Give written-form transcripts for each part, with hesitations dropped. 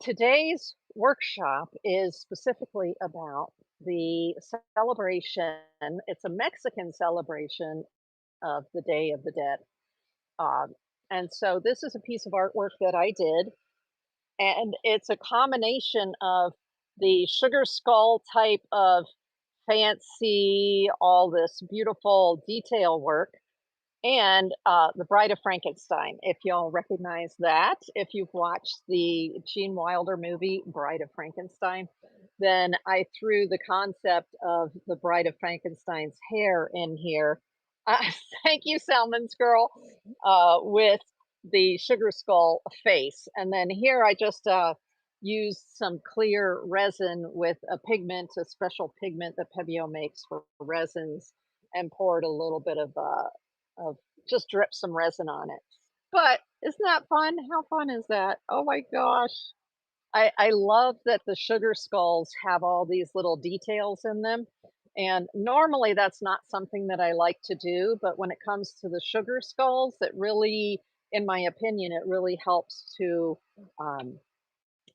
Today's workshop is specifically about the celebration. It's a Mexican celebration of the Day of the Dead. Um, and so this is a piece of artwork that I did, and it's a combination of the sugar skull type of fancy, all this beautiful detail work, and The Bride of Frankenstein, if y'all recognize that, if you've watched the Gene Wilder movie, Bride of Frankenstein, then I threw the concept of the Bride of Frankenstein's hair in here. Uh, Thank you, Salmon's Girl, with the sugar skull face. And then here I just used some clear resin with a pigment, a special pigment that Pebeo makes for resins, and poured a little bit of just drip some resin on it. But isn't that fun? How fun is that? Oh my gosh. I love that the sugar skulls have all these little details in them. And normally that's not something that I like to do, but when it comes to the sugar skulls, it really, in my opinion, it really helps to um,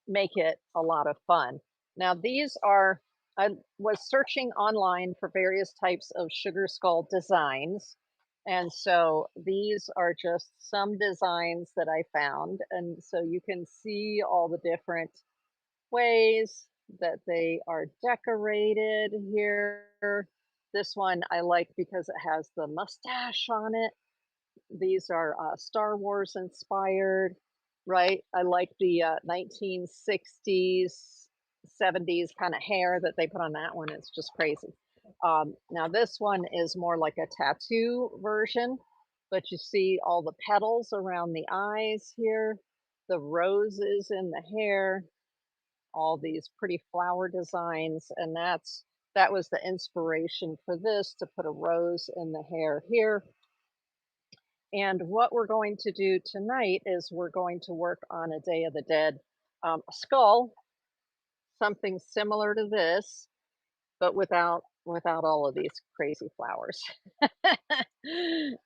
make it a lot of fun. Now, these are, I was searching online for various types of sugar skull designs. And so these are just some designs that I found. And so you can see all the different ways that they are decorated here. This one I like because it has the mustache on it. These are Star Wars inspired, right? I like the 1960s, 70s kind of hair that they put on that one. It's just crazy. Now, this one is more like a tattoo version, but you see all the petals around the eyes here, the roses in the hair, all these pretty flower designs, and that was the inspiration for this, to put a rose in the hair here. And what we're going to do tonight is we're going to work on a Day of the Dead skull, something similar to this, but without all of these crazy flowers.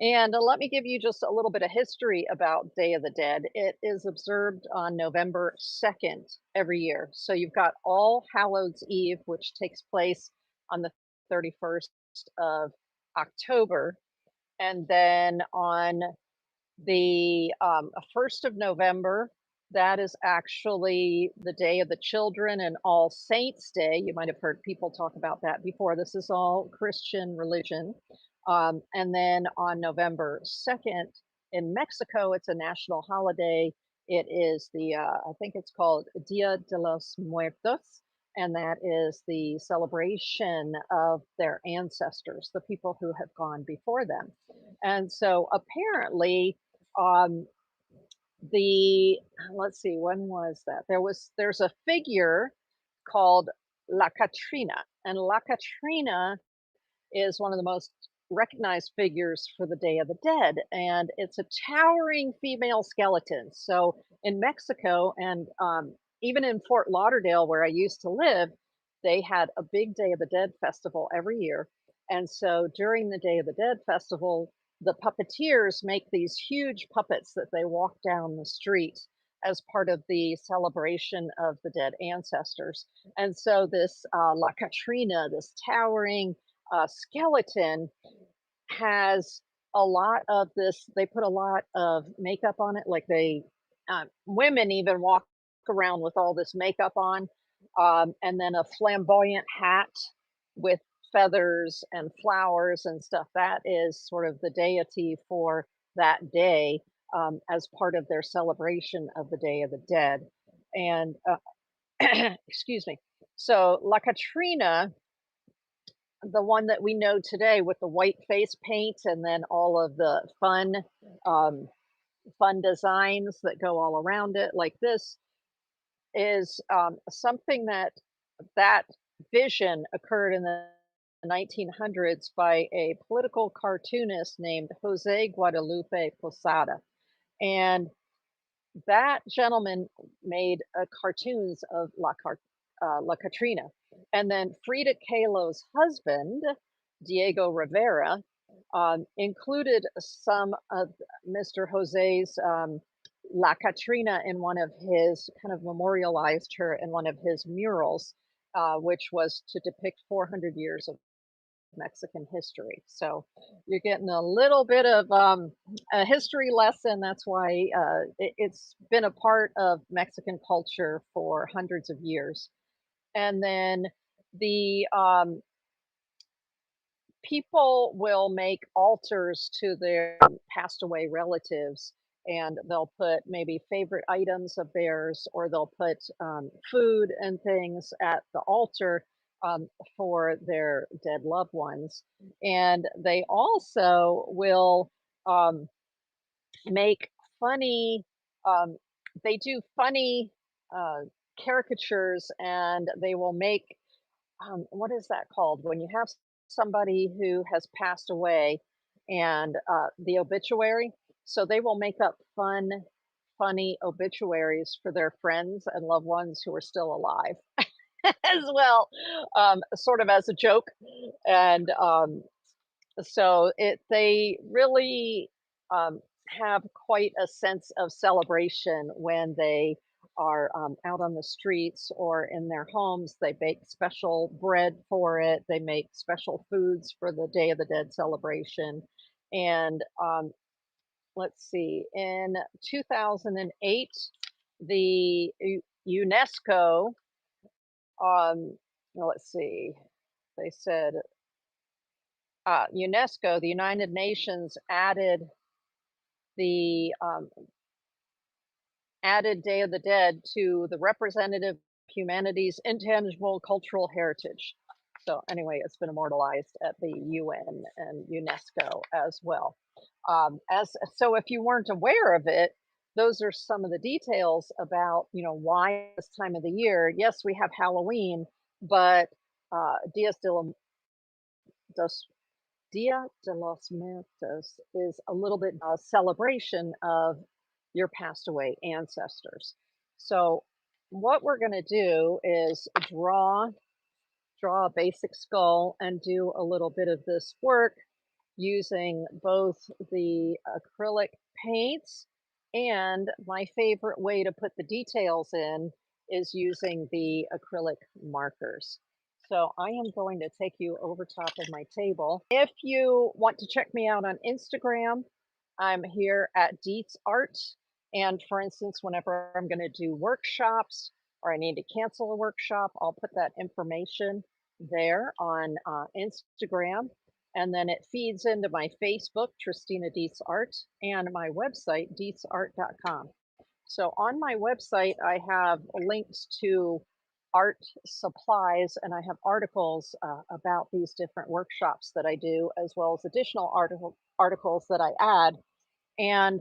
And let me give you just a little bit of history about Day of the Dead. It is observed on November 2nd every year. So you've got All Hallows Eve, which takes place on the 31st of October. And then on the 1st of November, that is actually the Day of the Children and All Saints Day. You might have heard people talk about that before. This is all Christian religion. And then on November 2nd in Mexico, it's a national holiday. It is I think it's called Dia de los Muertos, and that is the celebration of their ancestors, the people who have gone before them. And so apparently, um, the let's see, when was that? There's a figure called La Catrina, and La Catrina is one of the most recognized figures for the Day of the Dead, and it's a towering female skeleton. So in Mexico and even in Fort Lauderdale, where I used to live, they had a big Day of the Dead festival every year. And so during the Day of the Dead festival, the puppeteers make these huge puppets that they walk down the street as part of the celebration of the dead ancestors. And so this La Catrina, this towering skeleton, has a lot of this. They put a lot of makeup on it, like women even walk around with all this makeup on, and then a flamboyant hat with feathers and flowers and stuff. That is sort of the deity for that day, as part of their celebration of the Day of the Dead. And excuse me. So La Catrina, the one that we know today with the white face paint and then all of the um, fun designs that go all around it, like this, is something that vision occurred in the 1900s by a political cartoonist named Jose Guadalupe Posada. And that gentleman made cartoons of La Katrina. And then Frida Kahlo's husband, Diego Rivera, included some of Mr. Jose's La Catrina in one of his kind of memorialized her in one of his murals, which was to depict 400 years of Mexican history. So you're getting a little bit of a history lesson. That's why it's been a part of Mexican culture for hundreds of years. And then the people will make altars to their passed away relatives, and they'll put maybe favorite items of theirs, or they'll put food and things at the altar um, for their dead loved ones. And they also will um, make funny, um, they do funny uh, caricatures, and they will make what is that called? When you have somebody who has passed away and the obituary. So they will make up funny obituaries for their friends and loved ones who are still alive as well, sort of as a joke. And so they really have quite a sense of celebration when they are out on the streets or in their homes. They bake special bread for it. They make special foods for the Day of the Dead celebration. And let's see, in 2008, the UNESCO, well, let's see, they said UNESCO, the United Nations, the added Day of the Dead to the representative humanities intangible cultural heritage. So anyway, it's been immortalized at the UN and UNESCO as well. As so, if you weren't aware of it, those are some of the details about why this time of the year. Yes, we have Halloween, but Dias dos Dia de los Muertos is a little bit a celebration of your passed away ancestors. So what we're going to do is draw a basic skull and do a little bit of this work using both the acrylic paints, and my favorite way to put the details in is using the acrylic markers. So I am going to take you over top of my table. If you want to check me out on Instagram, I'm here at Dietz Art. And for instance, whenever I'm going to do workshops or I need to cancel a workshop, I'll put that information there on Instagram. And then it feeds into my Facebook, Tristina Dietz Art, and my website, dietzart.com. So on my website, I have links to art supplies, and I have articles about these different workshops that I do, as well as additional articles that I add. And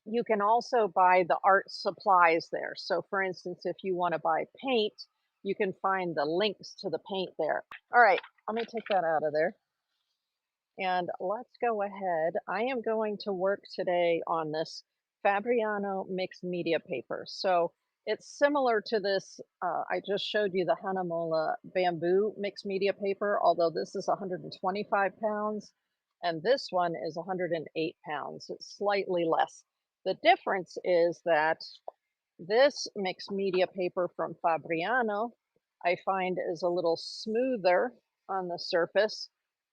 you can also buy the art supplies there. So for instance, if you want to buy paint, you can find the links to the paint there. All right, let me take that out of there. And let's go ahead. I am going to work today on this Fabriano mixed media paper. So it's similar to this, I just showed you the Hanamola bamboo mixed media paper, although this is 125 pounds and this one is 108 pounds. It's slightly less. The difference is that this mixed media paper from Fabriano, I find is a little smoother on the surface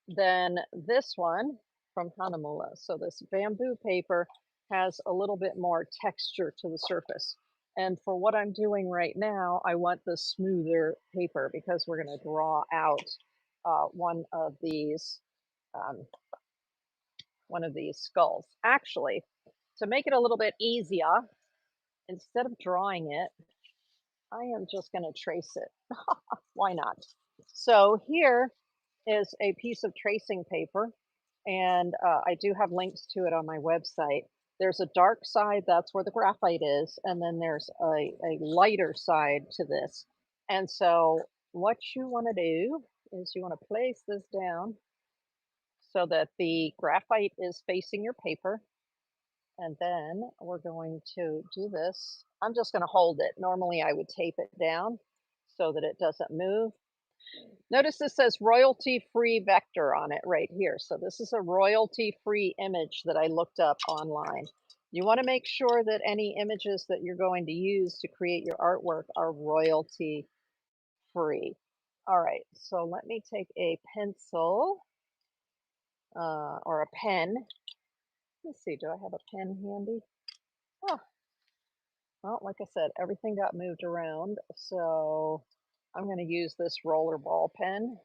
than this one from Hanamula. So this bamboo paper has a little bit more texture to the surface. And for what I'm doing right now, I want the smoother paper because we're going to draw out one of these um, skulls. Actually, to make it a little bit easier, instead of drawing it, I am just going to trace it. Why not? So here is a piece of tracing paper, and I do have links to it on my website. There's a dark side, that's where the graphite is, and then there's a lighter side to this. And so what you want to do is you want to place this down so that the graphite is facing your paper. And then we're going to do this. I'm just going to hold it. Normally I would tape it down so that it doesn't move. Notice this says royalty-free vector on it right here. So this is a royalty-free image that I looked up online. You want to make sure that any images that you're going to use to create your artwork are royalty free. All right, so let me take a pencil or a pen. Let's see, do I have a pen handy? Oh, well, like I said, everything got moved around, so I'm going to use this roller ball pen.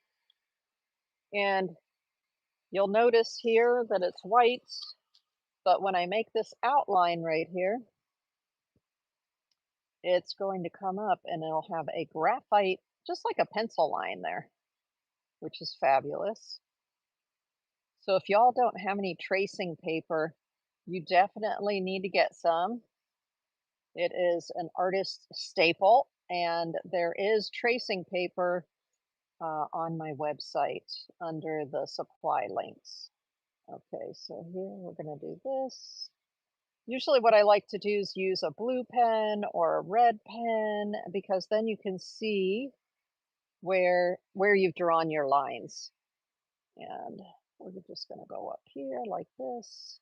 And you'll notice here that it's white, but when I make this outline right here, it's going to come up and it'll have a graphite, just like a pencil line there, which is fabulous. So if y'all don't have any tracing paper, you definitely need to get some. It is an artist staple, and there is tracing paper on my website under the supply links. Okay, so here we're going to do this. Usually what I like to do is use a blue pen or a red pen because then you can see where you've drawn your lines. And we're just going to go up here like this,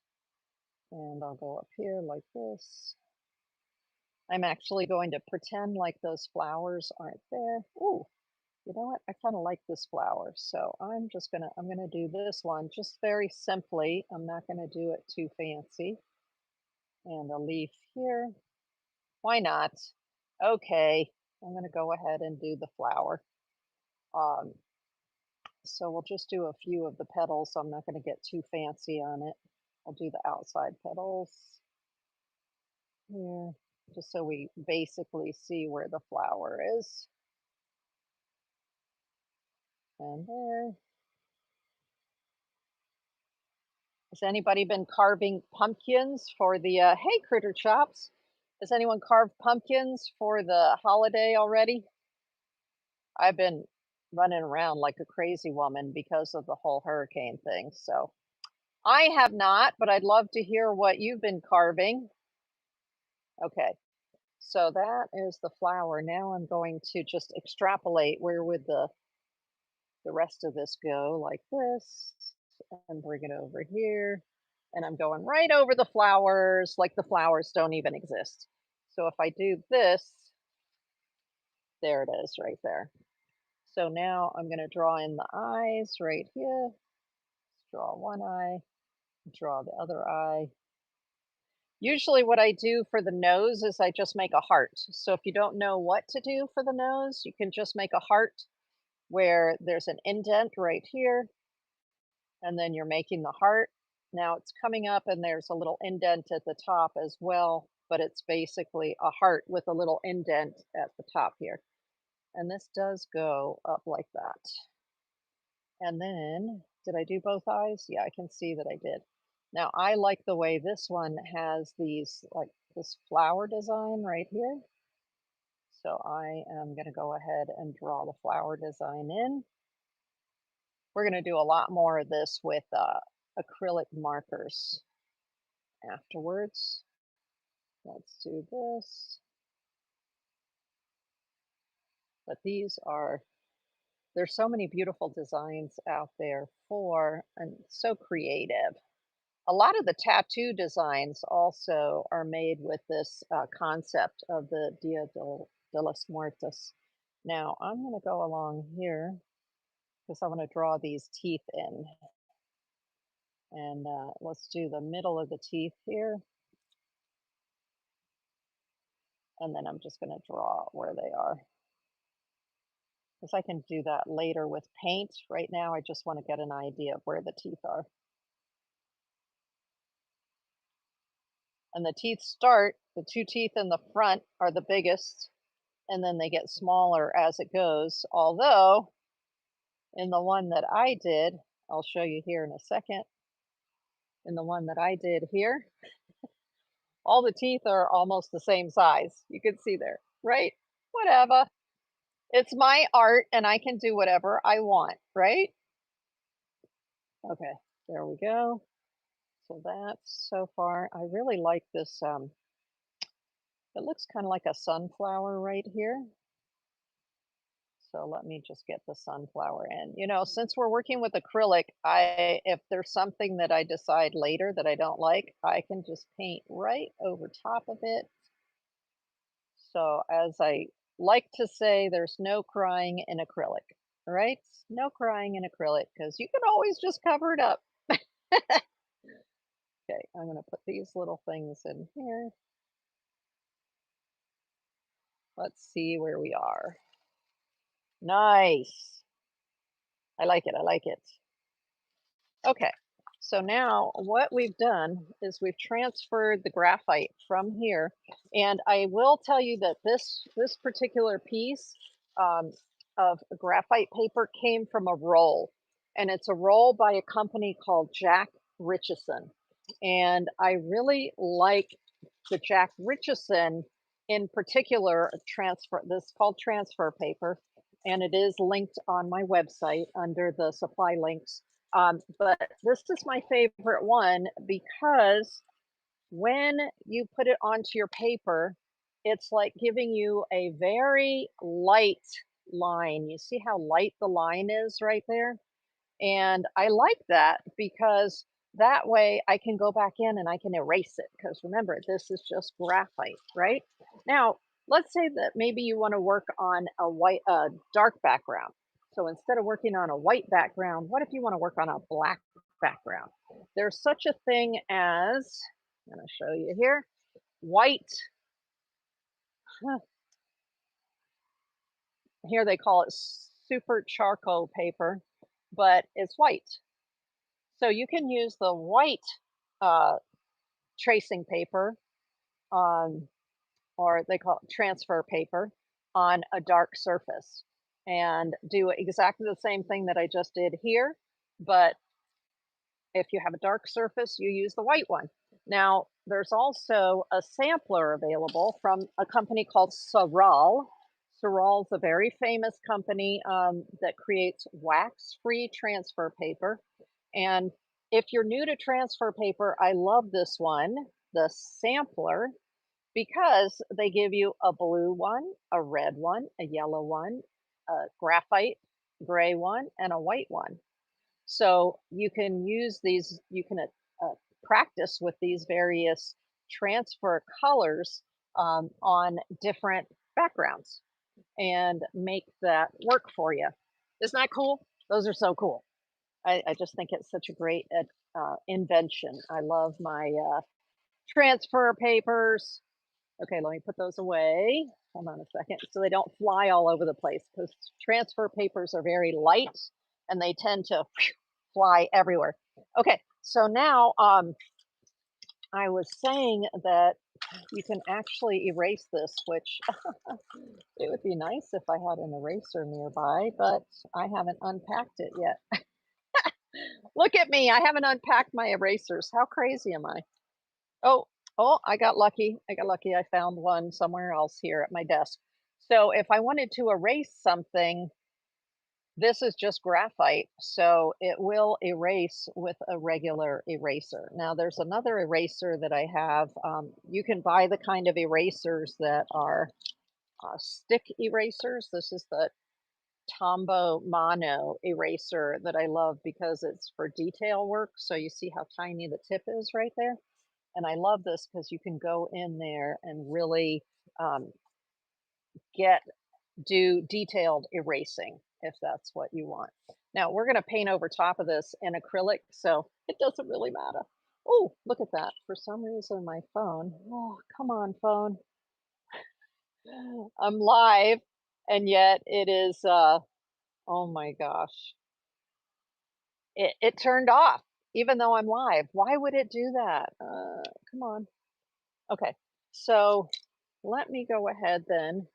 and I'll go up here like this. I'm actually going to pretend like those flowers aren't there. Ooh, you know what? I kind of like this flower. So I'm going to do this one just very simply. I'm not going to do it too fancy. And a leaf here. Why not? Okay, I'm going to go ahead and do the flower. Um, so we'll just do a few of the petals. I'm not going to get too fancy on it. I'll do the outside petals here, just so we basically see where the flower is. And there. Has anybody been carving pumpkins for the, hey, Critter Chops? Has anyone carved pumpkins for the holiday already? I've been running around like a crazy woman because of the whole hurricane thing. So I have not, but I'd love to hear what you've been carving. Okay, so that is the flower. Now I'm going to just extrapolate where would the rest of this go, like this, and bring it over here. And I'm going right over the flowers like the flowers don't even exist. So if I do this, there it is right there. So now I'm going to draw in the eyes right here. Draw one eye, draw the other eye. Usually what I do for the nose is I just make a heart. So if you don't know what to do for the nose, you can just make a heart where there's an indent right here, and then you're making the heart. Now it's coming up and there's a little indent at the top as well, but it's basically a heart with a little indent at the top here. And this does go up like that. And then, did I do both eyes? Yeah, I can see that I did. Now I like the way this one has these, like this flower design right here. So I am going to go ahead and draw the flower design in. We're going to do a lot more of this with acrylic markers afterwards. Let's do this. But there's so many beautiful designs out there and so creative. A lot of the tattoo designs also are made with this concept of the Dia de los Muertos. Now I'm going to go along here because I want to draw these teeth in. And let's do the middle of the teeth here. And then I'm just going to draw where they are. Because I can do that later with paint. Right now, I just want to get an idea of where the teeth are. And the teeth the two teeth in the front are the biggest, and then they get smaller as it goes. Although, in the one that I did, I'll show you here in a second. In the one that I did here, all the teeth are almost the same size. You can see there, right? Whatever. It's my art and I can do whatever I want, right? Okay, there we go. So that's so far. I really like this. It looks kind of like a sunflower right here. So let me just get the sunflower in. You know, since we're working with acrylic, I if there's something that I decide later that I don't like, I can just paint right over top of it. So as I like to say, there's no crying in acrylic, right? No crying in acrylic because you can always just cover it up. Okay, I'm going to put these little things in here. Let's see where we are. Nice. I like it. I like it. Okay, so now what we've done is we've transferred the graphite from here, and I will tell you that this particular piece um, of graphite paper came from a roll, and it's a roll by a company called Jack Richardson, and I really like the Jack Richardson in particular transfer. This is called transfer paper, and it is linked on my website under the supply links, but this is my favorite one because when you put it onto your paper, it's like giving you a very light line. You see how light the line is right there? And I like that because that way I can go back in and I can erase it. Because remember, this is just graphite, right? Now, let's say that maybe you want to work on a dark background. So instead of working on a white background, what if you want to work on a black background? There's such a thing as, I'm going to show you here, white. huh, Here they call it super charcoal paper, but it's white. So you can use the white uh, tracing paper on, or they call it transfer paper, on a dark surface and do exactly the same thing that I just did here. But if you have a dark surface, you use the white one. Now, there's also a sampler available from a company called Saral. Saral's a very famous company that creates wax-free transfer paper. And if you're new to transfer paper, I love this one, the sampler, because they give you a blue one, a red one, a yellow one, a graphite gray one, and a white one. So you can use these, you can practice with these various transfer colors on different backgrounds and make that work for you. Isn't that cool? Those are so cool. I just think it's such a great invention. I love my transfer papers. Okay, let me put those away. Hold on a second, so they don't fly all over the place because transfer papers are very light and they tend to fly everywhere. Okay, so now I was saying that you can actually erase this, which it would be nice if I had an eraser nearby, but I haven't unpacked it yet. Look at me, I haven't unpacked my erasers. How crazy am I? Oh, oh, I got lucky. I got lucky. I found one somewhere else here at my desk. So if I wanted to erase something, this is just graphite, so it will erase with a regular eraser. Now, there's another eraser that I have. You can buy the kind of erasers that are stick erasers. This is the Tombow Mono eraser that I love because it's for detail work. So you see how tiny the tip is right there? And I love this because you can go in there and really um, get do detailed erasing if that's what you want. Now we're going to paint over top of this in acrylic, so it doesn't really matter. Oh, look at that. For some reason, my phone. Oh, come on, phone. I'm live, and yet it is, oh my gosh. It turned off, even though I'm live. Why would it do that? Come on. Okay, so let me go ahead then.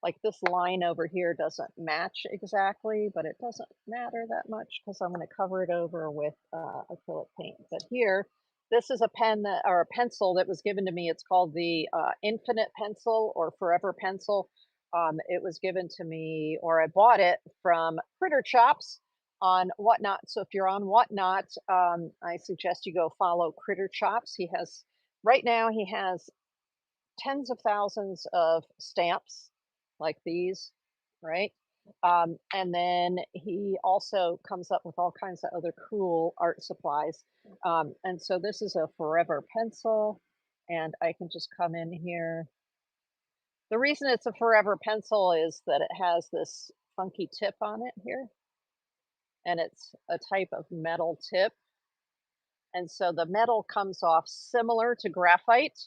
Like this line over here doesn't match exactly, but it doesn't matter that much because I'm going to cover it over with acrylic paint. But here, this is a pen that, or a pencil that was given to me. It's called the Infinite Pencil or Forever Pencil. It was given to me, or I bought it from Critter Chops on Whatnot. So if you're on Whatnot, I suggest you go follow Critter Chops. He has, right now, he has tens of thousands of stamps like these, right? And then he also comes up with all kinds of other cool art supplies. And so this is a forever pencil, and I can just come in here. The reason it's a forever pencil is that it has this funky tip on it here, and it's a type of metal tip. And so the metal comes off similar to graphite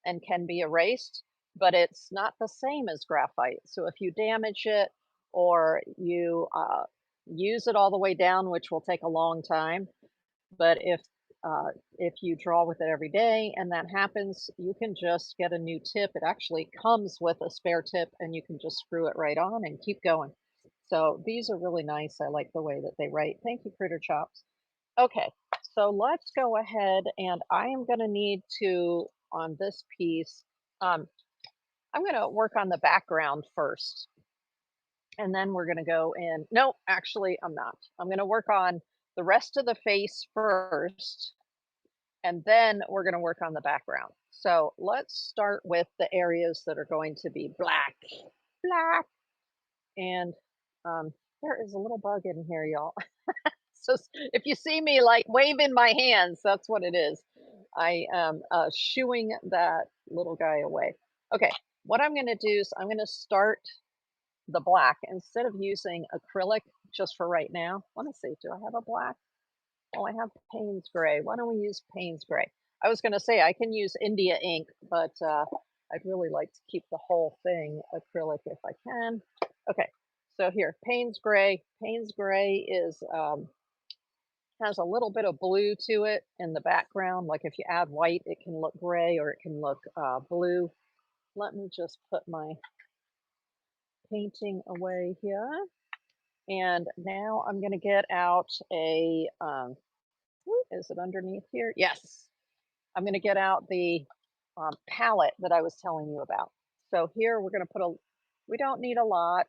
and can be erased, but it's not the same as graphite. So if you damage it or you use it all the way down, which will take a long time, but if you draw with it every day and that happens, you can just get a new tip. It actually comes with a spare tip, and you can just screw it right on and keep going. So these are really nice. I like the way that they write. Thank you, Critter Chops. Okay, so let's go ahead, and I am going to need to, on this piece, um, I'm going to work on the background first, and then we're going to go in. No, actually, I'm not. I'm going to work on the rest of the face first, and then we're going to work on the background. So let's start with the areas that are going to be black. Black. And there is a little bug in here, y'all. So if you see me like waving my hands, that's what it is. I am shooing that little guy away. Okay, what I'm going to do is I'm going to start the black instead of using acrylic just for right now. Let me see, do I have a black? Oh, I have Payne's gray. Why don't we use Payne's gray? I was going to say I can use India ink, but I'd really like to keep the whole thing acrylic if I can. Okay, so here, Payne's gray. Payne's gray is has a little bit of blue to it in the background. Like if you add white, it can look gray or it can look blue. Let me just put my painting away here. And now I'm going to get out a, is it underneath here? Yes. I'm going to get out the palette that I was telling you about. So here we're going to put a, we don't need a lot.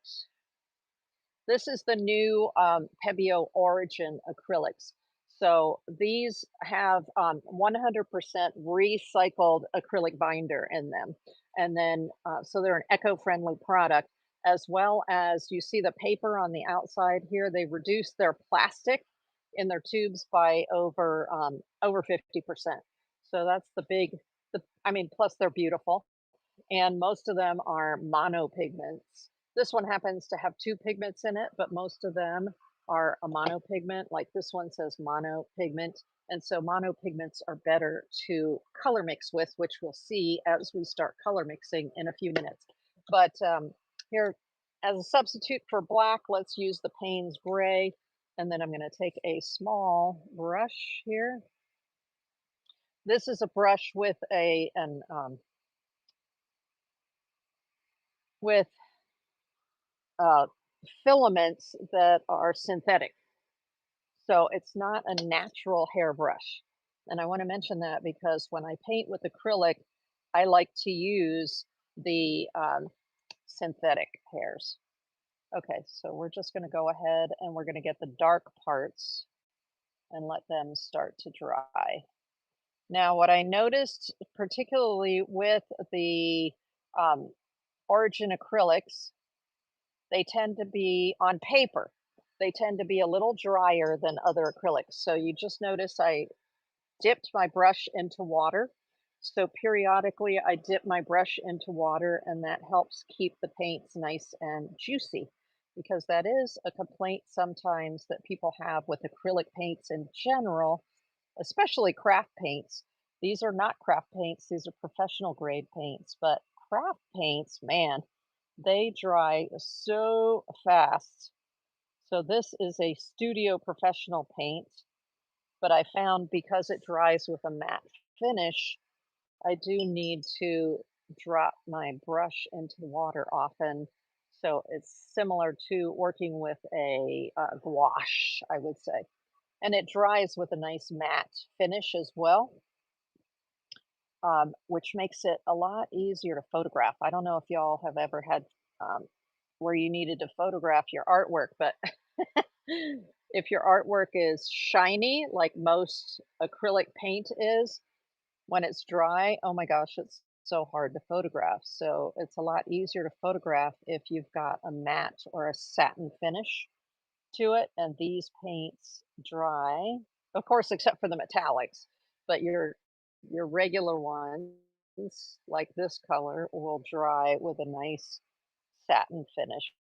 This is the new Pebeo Origin acrylics. So these have 100% recycled acrylic binder in them. And then, so they're an eco-friendly product, as well as you see the paper on the outside here. They reduce their plastic in their tubes by over 50%. So that's the big, I mean, plus they're beautiful, and most of them are monopigments. This one happens to have two pigments in it, but most of them are a monopigment. Like this one says monopigment. And so monopigments are better to color mix with, which we'll see as we start color mixing in a few minutes. But here, as a substitute for black, let's use the Payne's gray. And then I'm going to take a small brush here. This is a brush with with uh, filaments that are synthetic. So it's not a natural hairbrush. And I want to mention that because when I paint with acrylic, I like to use the synthetic hairs. Okay, so we're just going to go ahead and we're going to get the dark parts and let them start to dry. Now, what I noticed, particularly with the Origin acrylics, they tend to be on paper. They tend to be a little drier than other acrylics. So you just notice I dipped my brush into water. So periodically I dip my brush into water, and that helps keep the paints nice and juicy, because that is a complaint sometimes that people have with acrylic paints in general, especially craft paints. These are not craft paints, these are professional grade paints, but craft paints, man, they dry so fast. So this is a studio professional paint, but I found because it dries with a matte finish, I do need to drop my brush into the water often. So it's similar to working with a gouache, I would say. And it dries with a nice matte finish as well, which makes it a lot easier to photograph. I don't know if y'all have ever had where you needed to photograph your artwork, but if your artwork is shiny, like most acrylic paint is, when it's dry, oh my gosh, it's so hard to photograph. So it's a lot easier to photograph if you've got a matte or a satin finish to it. And these paints dry, of course, except for the metallics, but your regular ones, like this color, will dry with a nice satin finish.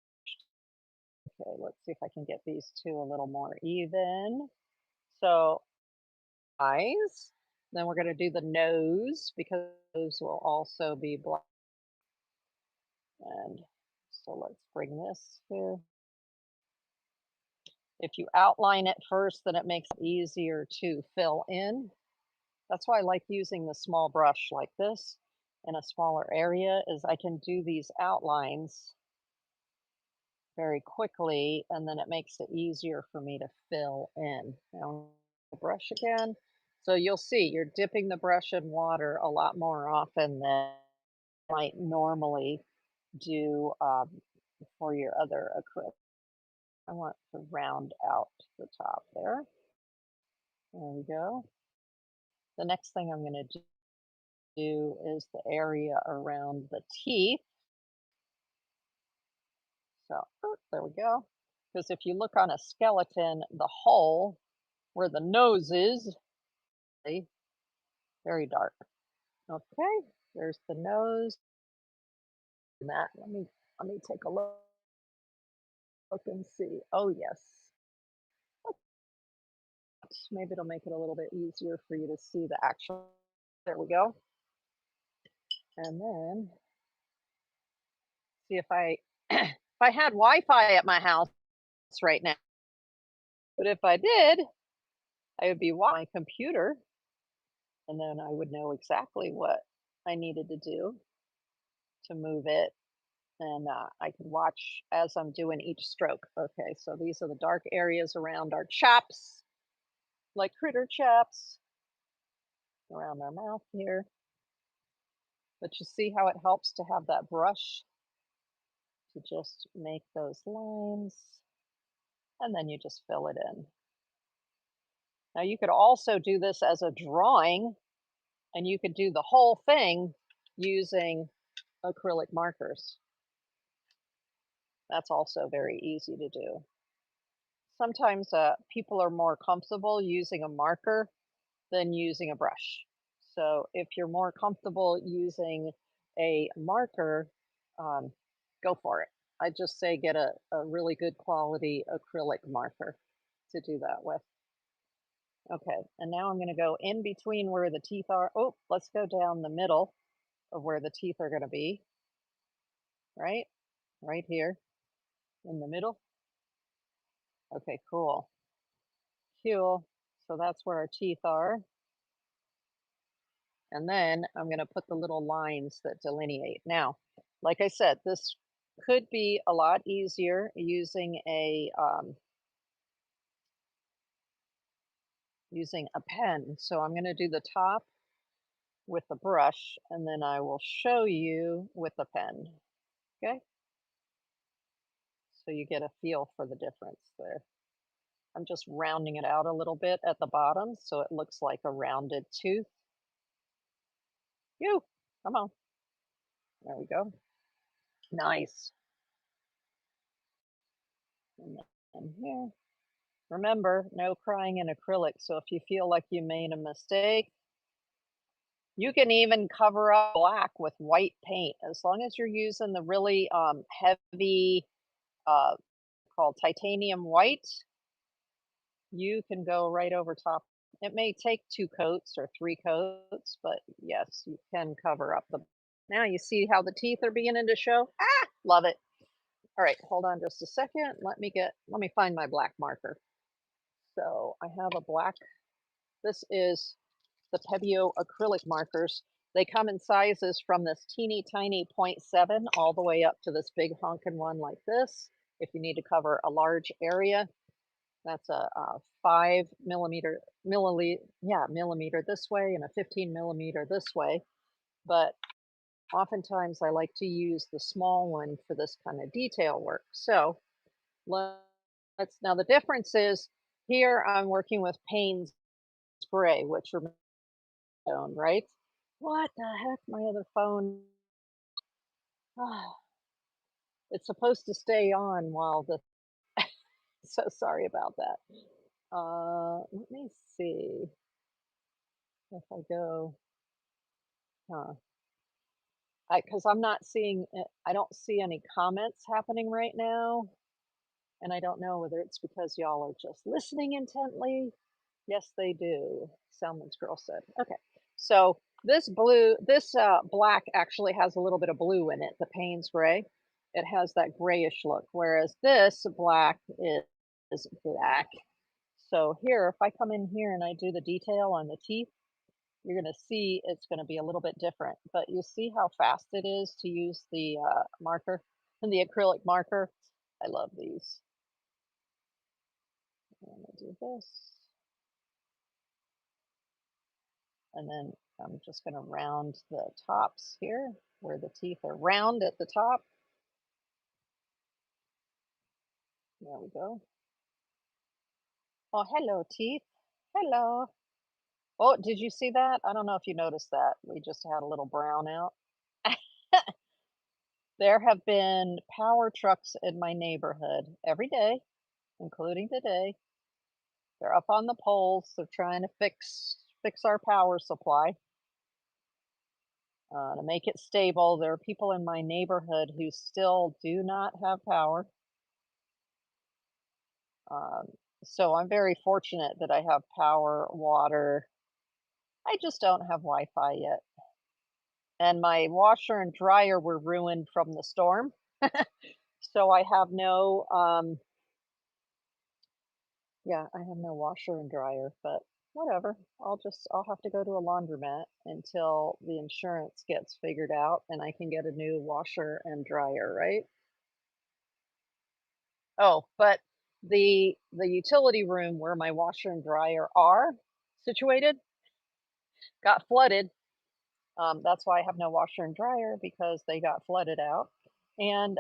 Okay, let's see if I can get these two a little more even. So eyes. Then we're going to do the nose because those will also be black. And so let's bring this here. If you outline it first, then it makes it easier to fill in. That's why I like using the small brush like this in a smaller area, is I can do these outlines very quickly, and then it makes it easier for me to fill in. Now, the brush again. So you'll see you're dipping the brush in water a lot more often than you might normally do for your other acrylic. I want to round out the top there. There we go. The next thing I'm going to do is the area around the teeth. So there we go. Because if you look on a skeleton, the hole where the nose is, see, very dark. Okay, there's the nose. And that let me take a look and see. Oh yes, maybe it'll make it a little bit easier for you to see the actual. There we go. And then see if I if I had Wi-Fi at my house right now. But if I did, I would be watching my computer, and then I would know exactly what I needed to do to move it, and I could watch as I'm doing each stroke. Okay, so these are the dark areas around our chops, like critter chops, around our mouth here. But you see how it helps to have that brush to just make those lines, and then you just fill it in. Now you could also do this as a drawing, and you could do the whole thing using acrylic markers. That's also very easy to do. Sometimes people are more comfortable using a marker than using a brush. So if you're more comfortable using a marker, um, go for it. I just say get a really good quality acrylic marker to do that with. Okay, and now I'm going to go in between where the teeth are. Oh, let's go down the middle of where the teeth are going to be, right? Right here in the middle. Okay, cool. Cool. So that's where our teeth are. And then I'm going to put the little lines that delineate. Now, like I said, this could be a lot easier using a pen. So I'm going to do the top with the brush, and then I will show you with the pen. Okay? So you get a feel for the difference there. I'm just rounding it out a little bit at the bottom so it looks like a rounded tooth. You, come on. There we go. Nice. And then here. Remember, no crying in acrylic. So if you feel like you made a mistake, you can even cover up black with white paint as long as you're using the really heavy, uh, called titanium white. You can go right over top. It may take 2 coats or 3 coats, but yes, you can cover up the. Now you see how the teeth are beginning to show. Ah, love it. All right, hold on just a second. Let me find my black marker. So I have a black. This is the Pebeo acrylic markers. They come in sizes from this teeny tiny 0.7 all the way up to this big honkin' one like this. If you need to cover a large area, that's a 5 millimeter, millimeter this way and a 15 millimeter this way. But oftentimes I like to use the small one for this kind of detail work. So now the difference is here I'm working with Payne's spray, which are stone, right? What the heck? My other phone. Ah, it's supposed to stay on while the. So sorry about that. Let me see if I go. Huh. Because I'm not seeing. I don't see any comments happening right now, and I don't know whether it's because y'all are just listening intently. Yes, they do. Salmon's girl said. Okay, so this black actually has a little bit of blue in it. The Payne's gray, it has that grayish look, whereas this black is black. So here, if I come in here and I do the detail on the teeth, you're going to see it's going to be a little bit different. But you see how fast it is to use the marker and the acrylic marker. I love these. I'm going to do this. And then I'm just going to round the tops here where the teeth are round at the top. There we go. Oh, hello, teeth. Hello. Oh, did you see that? I don't know if you noticed that. We just had a little brown out. There have been power trucks in my neighborhood every day, including today. They're up on the poles. They're trying to fix our power supply to make it stable. There are people in my neighborhood who still do not have power. Um, so I'm very fortunate that I have power, water. I just don't have Wi-Fi yet. And my washer and dryer were ruined from the storm. So I have no, yeah, I have no washer and dryer, but whatever. I'll have to go to a laundromat until the insurance gets figured out and I can get a new washer and dryer, right? Oh, but the utility room where my washer and dryer are situated got flooded. That's why I have no washer and dryer because they got flooded out. And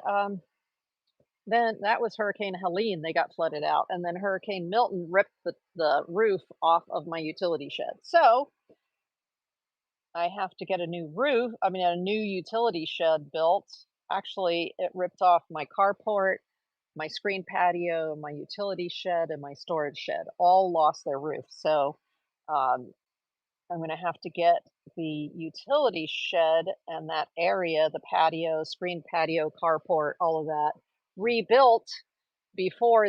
then that was Hurricane Helene. They got flooded out. And then Hurricane Milton ripped the roof off of my utility shed. So I have to get a new roof, I mean, a new utility shed built. Actually, it ripped off my carport, my screen patio, my utility shed, and my storage shed. All lost their roof. So um, I'm gonna have to get the utility shed and that area, the patio, screen patio, carport, all of that rebuilt before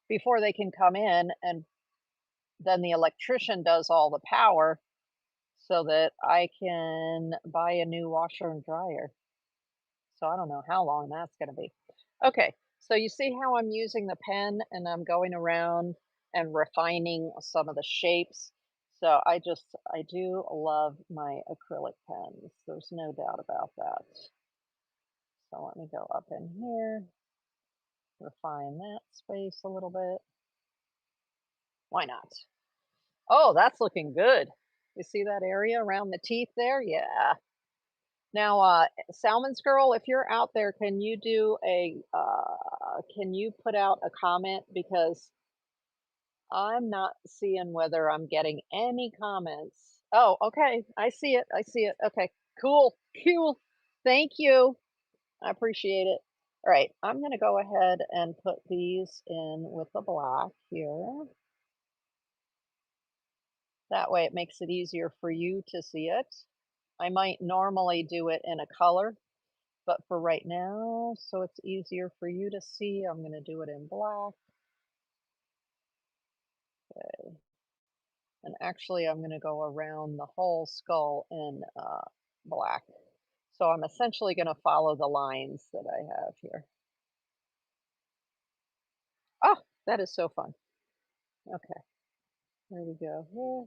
before they can come in, and then the electrician does all the power so that I can buy a new washer and dryer. So I don't know how long that's gonna be. Okay, so you see how I'm using the pen and I'm going around and refining some of the shapes. So I do love my acrylic pens. There's no doubt about that. So let me go up in here, refine that space a little bit. Why not? Oh, that's looking good. You see that area around the teeth there? Yeah. Now, Salmon's girl, if you're out there, can you put out a comment because I'm not seeing whether I'm getting any comments. Oh, okay. I see it. I see it. Okay. Cool. Cool. Thank you. I appreciate it. All right. I'm going to go ahead and put these in with the black here. That way it makes it easier for you to see it. I might normally do it in a color, but for right now, so it's easier for you to see, I'm going to do it in black. Okay. And actually, I'm going to go around the whole skull in black. So I'm essentially going to follow the lines that I have here. Oh, that is so fun. Okay, there we go here.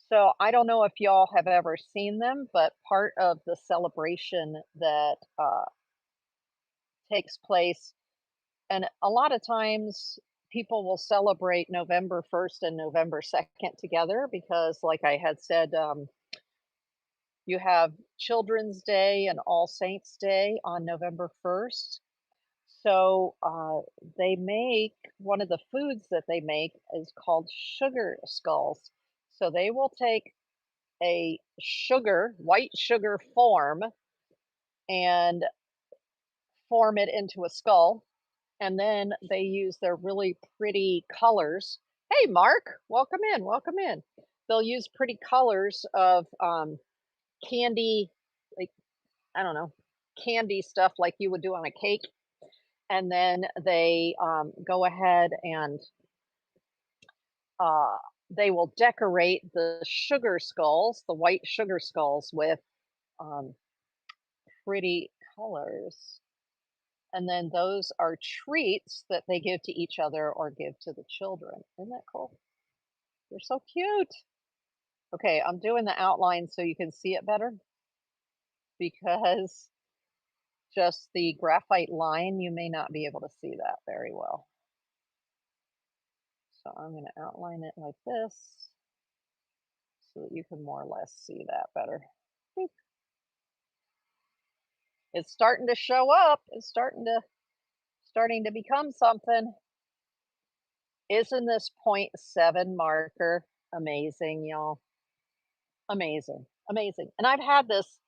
So I don't know if y'all have ever seen them, but part of the celebration that takes place, and a lot of times people will celebrate November 1st and November 2nd together because, like I had said, you have Children's Day and All Saints Day on November 1st. So they make one of the foods that they make is called sugar skulls. So they will take a white sugar form and form it into a skull. And then they use their really pretty colors. Hey, Mark, welcome in, welcome in. They'll use pretty colors of candy, like, I don't know, candy stuff like you would do on a cake. And then they go ahead and uh, they will decorate the sugar skulls, the white sugar skulls, with um, pretty colors. And then those are treats that they give to each other or give to the children. Isn't that cool? They're so cute. Okay, I'm doing the outline so you can see it better because just the graphite line, you may not be able to see that very well. So I'm going to outline it like this so that you can more or less see that better. It's starting to show up. It's starting to become something. Isn't this point 0.7 marker amazing, y'all? Amazing, amazing. And I've had this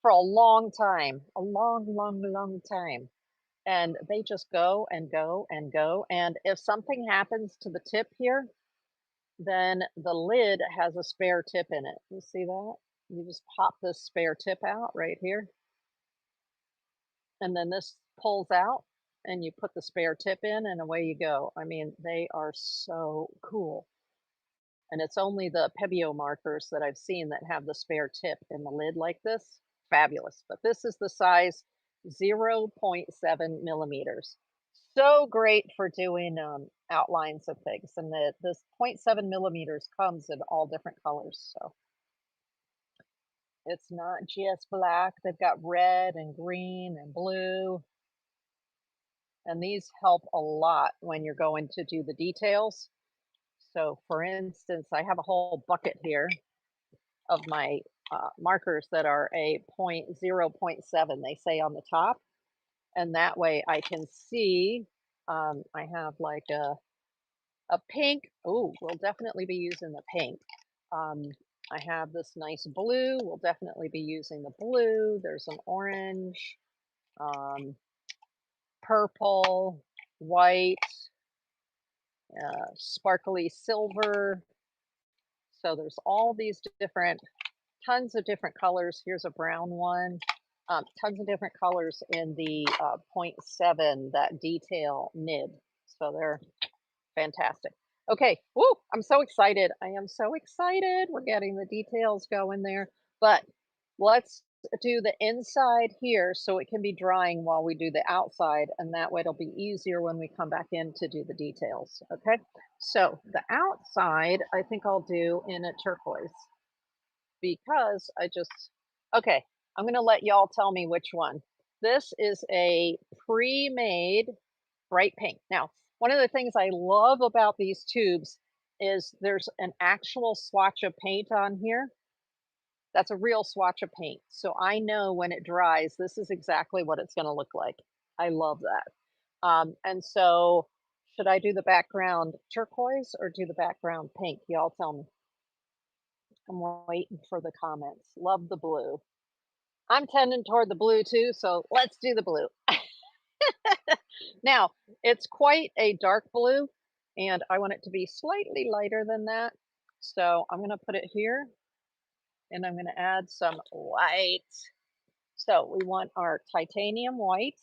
for a long time, a long, long, long time. And they just go and go and go. And if something happens to the tip here, then the lid has a spare tip in it. You see that? You just pop this spare tip out right here. And then this pulls out and you put the spare tip in and away you go. I mean, they are so cool. And it's only the Pebeo markers that I've seen that have the spare tip in the lid like this. Fabulous. But this is the size 0.7 millimeters. So great for doing outlines of things. And this 0.7 millimeters comes in all different colors. So it's not just black. They've got red and green and blue. And these help a lot when you're going to do the details. So for instance, I have a whole bucket here of my markers that are a 0.7, they say on the top. And that way I can see, I have like a pink. Oh, we'll definitely be using the pink. I have this nice blue. We'll definitely be using the blue. There's an orange, purple, white, sparkly silver. So there's all these different, tons of different colors. Here's a brown one. Tons of different colors in the 0.7, that detail nib. So they're fantastic. Okay, woo, I'm so excited. I am so excited. We're getting the details going there. But let's do the inside here so it can be drying while we do the outside, and that way it'll be easier when we come back in to do the details. Okay, so the outside I think I'll do in a turquoise because okay, I'm going to let y'all tell me which one. This is a pre-made bright pink. Now, one of the things I love about these tubes is there's an actual swatch of paint on here. That's a real swatch of paint. So I know when it dries, this is exactly what it's going to look like. I love that. And so should I do the background turquoise or do the background pink? Y'all tell me. I'm waiting for the comments. Love the blue. I'm tending toward the blue too, so let's do the blue. Now, it's quite a dark blue, and I want it to be slightly lighter than that. So I'm going to put it here, and I'm going to add some white. So we want our titanium white.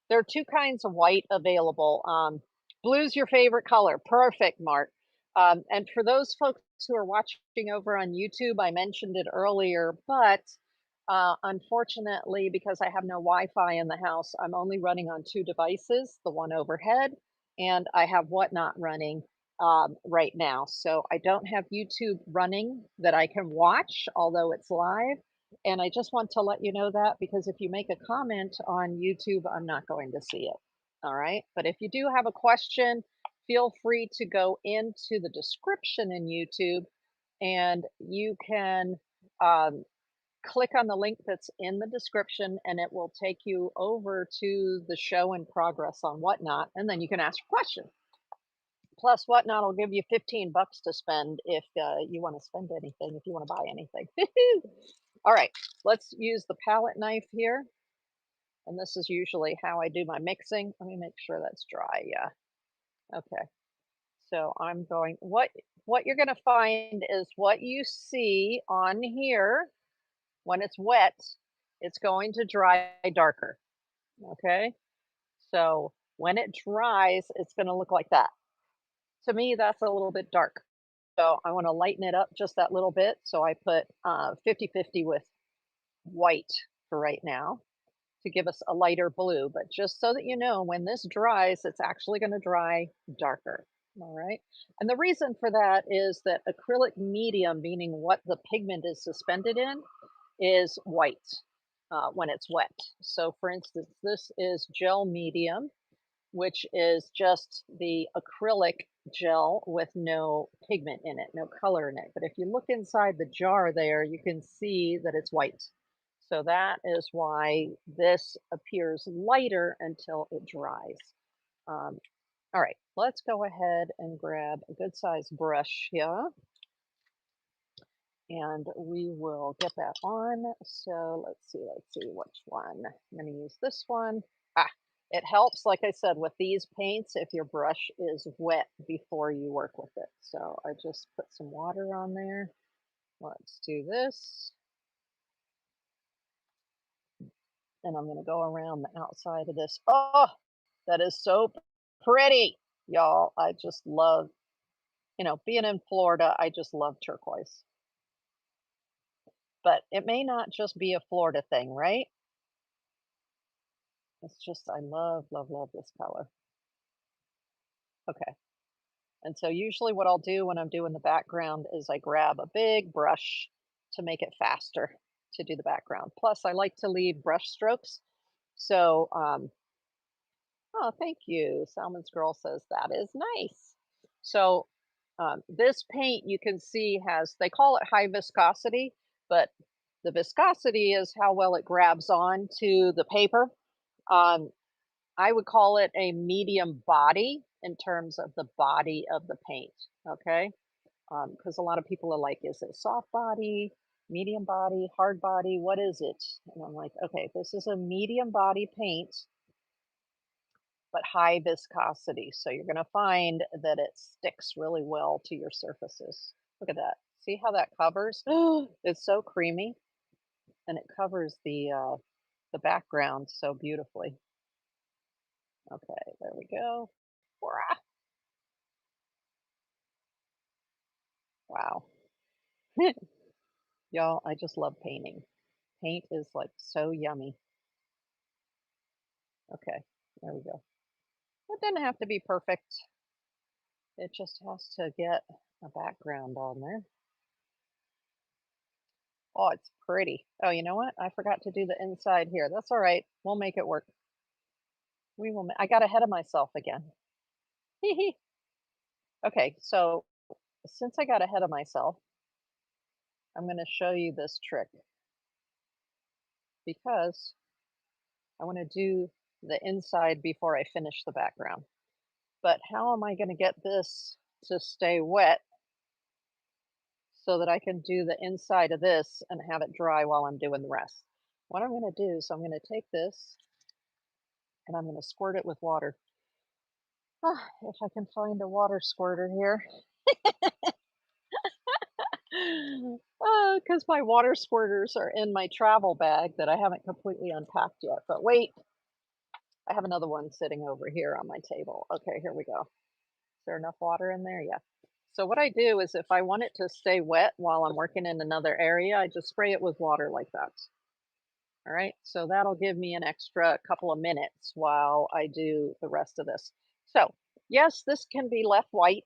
There are two kinds of white available. Blue's your favorite color. Perfect, Mark. And for those folks who are watching over on YouTube, I mentioned it earlier, but unfortunately, because I have no Wi-Fi in the house, I'm only running on two devices, the one overhead, and I have Whatnot running right now. So I don't have YouTube running that I can watch, although it's live. And I just want to let you know that because if you make a comment on YouTube, I'm not going to see it. All right. But if you do have a question, feel free to go into the description in YouTube and you can click on the link that's in the description and it will take you over to the show in progress on Whatnot. And then you can ask a question. plus whatnot will give you 15 bucks to spend if you want to spend anything, if you want to buy anything. All right, let's use the palette knife here. And this is usually how I do my mixing. Let me make sure that's dry. Yeah. Okay. So I'm going, what you're going to find is what you see on here when it's wet, it's going to dry darker. Okay. So when it dries, it's going to look like that. To me, that's a little bit dark. So I want to lighten it up just that little bit. So I put 50-50 with white for right now to give us a lighter blue. But just so that you know, when this dries, it's actually going to dry darker. All right. And the reason for that is that acrylic medium, meaning what the pigment is suspended in, is white when it's wet. So, for instance, this is gel medium, which is just the acrylic gel with no pigment in it, no color in it. But if you look inside the jar there, you can see that it's white. So that is why this appears lighter until it dries. Um, all right, let's go ahead and grab a good sized brush here and we will get that on. So let's see which one. I'm going to use this one. Ah, it helps, like I said, with these paints if your brush is wet before you work with it. So I just put some water on there. Let's do this. And I'm going to go around the outside of this. Oh, that is so pretty, y'all. I just love, being in Florida, I just love turquoise. But it may not just be a Florida thing, right? It's just, I love, love, love this color. Okay. And so usually what I'll do when I'm doing the background is I grab a big brush to make it faster to do the background. Plus, I like to leave brush strokes. So, oh, thank you. Salmon's Girl says that is nice. So, this paint you can see has, they call it high viscosity, but the viscosity is how well it grabs on to the paper. Um, I would call it a medium body in terms of the body of the paint. Okay. Because a lot of people are like, is it soft body, medium body, hard body? What is it? And I'm like, okay, this is a medium body paint, but high viscosity. So you're going to find that it sticks really well to your surfaces. Look at that. See how that covers? It's so creamy and it covers the background so beautifully. Okay, there we go. Wah! Wow. Y'all, I just love painting. Paint is like so yummy. Okay, there we go. It doesn't have to be perfect. It just has to get a background on there. Oh, it's pretty. Oh, you know what? I forgot to do the inside here. That's all right. We'll make it work. We will. I got ahead of myself again. Okay, so since I got ahead of myself, I'm going to show you this trick because I want to do the inside before I finish the background. But how am I going to get this to stay wet so that I can do the inside of this and have it dry while I'm doing the rest? What I'm going to do is I'm going to take this and I'm going to squirt it with water. Ah, if I can find a water squirter here. Because my water squirters are in my travel bag that I haven't completely unpacked yet. But wait, I have another one sitting over here on my table. Okay, here we go. Is there enough water in there? Yeah. So what I do is if I want it to stay wet while I'm working in another area, I just spray it with water like that. All right, so that'll give me an extra couple of minutes while I do the rest of this. So yes, this can be left white.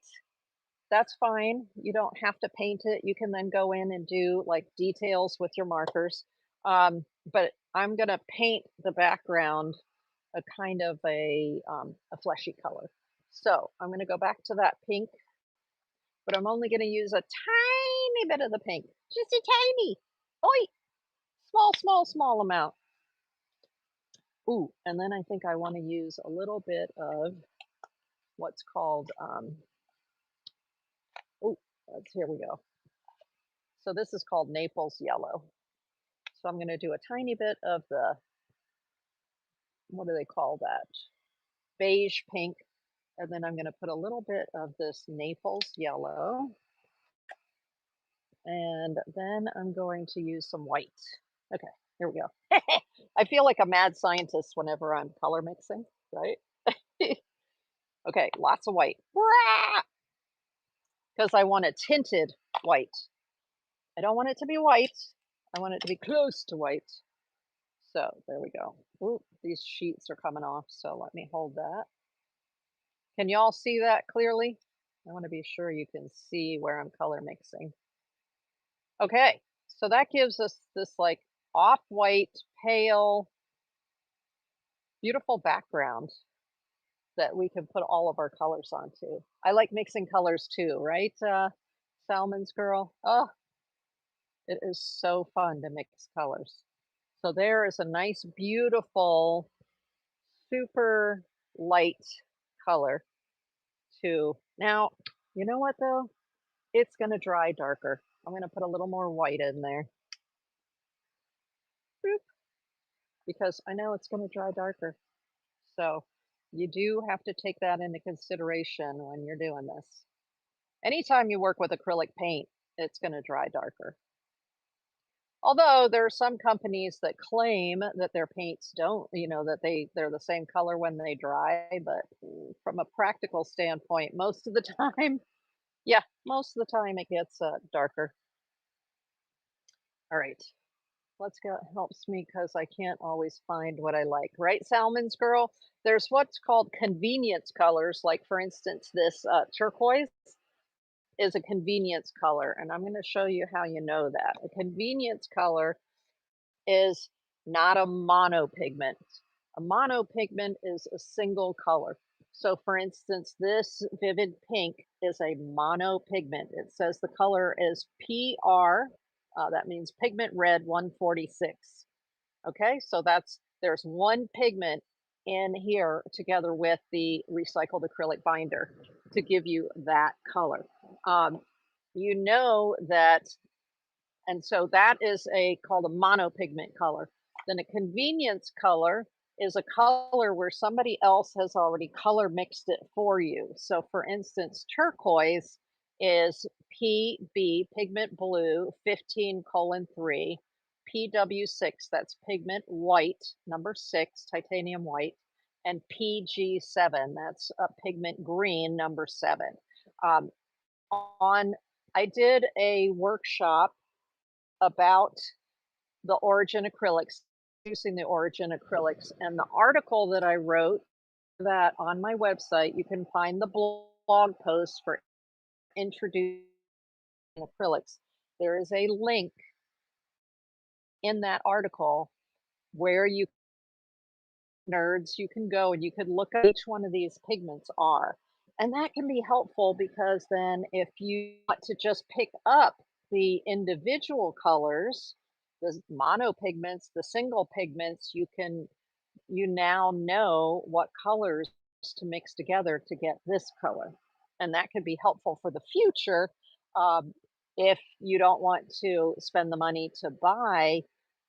That's fine. You don't have to paint it. You can then go in and do like details with your markers. But I'm gonna paint the background a kind of a fleshy color. So I'm gonna go back to that pink, but I'm only gonna use a tiny bit of the pink, just a tiny, oi, small, small, small amount. Ooh, and then I think I want to use a little bit of what's called Oh, here we go. So this is called Naples yellow. So I'm going to do a tiny bit of the, what do they call that? Beige pink. And then I'm going to put a little bit of this Naples yellow. And then I'm going to use some white. Okay, here we go. I feel like a mad scientist whenever I'm color mixing, right? Okay, lots of white. Because I want a tinted white. I don't want it to be white. I want it to be close to white. So there we go. Ooh, these sheets are coming off, so let me hold that. Can you all see that clearly? I want to be sure you can see where I'm color mixing. Okay, so that gives us this like off-white, pale, beautiful background that we can put all of our colors onto. I like mixing colors too, right, Salmon's girl? Oh, it is so fun to mix colors. So there is a nice, beautiful, super light color to now, you know what though? It's gonna dry darker. I'm gonna put a little more white in there. Boop, because I know it's gonna dry darker. So you do have to take that into consideration when you're doing this. Anytime you work with acrylic paint, it's gonna dry darker. Although there are some companies that claim that their paints don't, that they're the same color when they dry, but from a practical standpoint, most of the time, yeah, most of the time it gets darker. All right, let's go. Helps me because I can't always find what I like, right, Salmon's girl? There's what's called convenience colors, like for instance, this turquoise is a convenience color, and I'm going to show you how you know that. A convenience color is not a monopigment. A monopigment is a single color. So for instance, this vivid pink is a monopigment. It says the color is PR, that means pigment red 146. Okay, so there's one pigment in here together with the recycled acrylic binder to give you that color. Um, you know that and so that is called a monopigment color. Then a convenience color is a color where somebody else has already color mixed it for you. So for instance, turquoise is PB, pigment blue, 15:3, PW6, that's pigment white, number 6, titanium white, and PG7, that's a pigment green, number 7. Um, on I did a workshop about the origin acrylics, using the origin acrylics. And the article that I wrote that on my website, you can find the blog post for introducing acrylics. There is a link in that article where you nerds, you can go and you can look at each one of these pigments are. And that can be helpful because then if you want to just pick up the individual colors, the monopigments, the single pigments, you now know what colors to mix together to get this color. And that could be helpful for the future um, if you don't want to spend the money to buy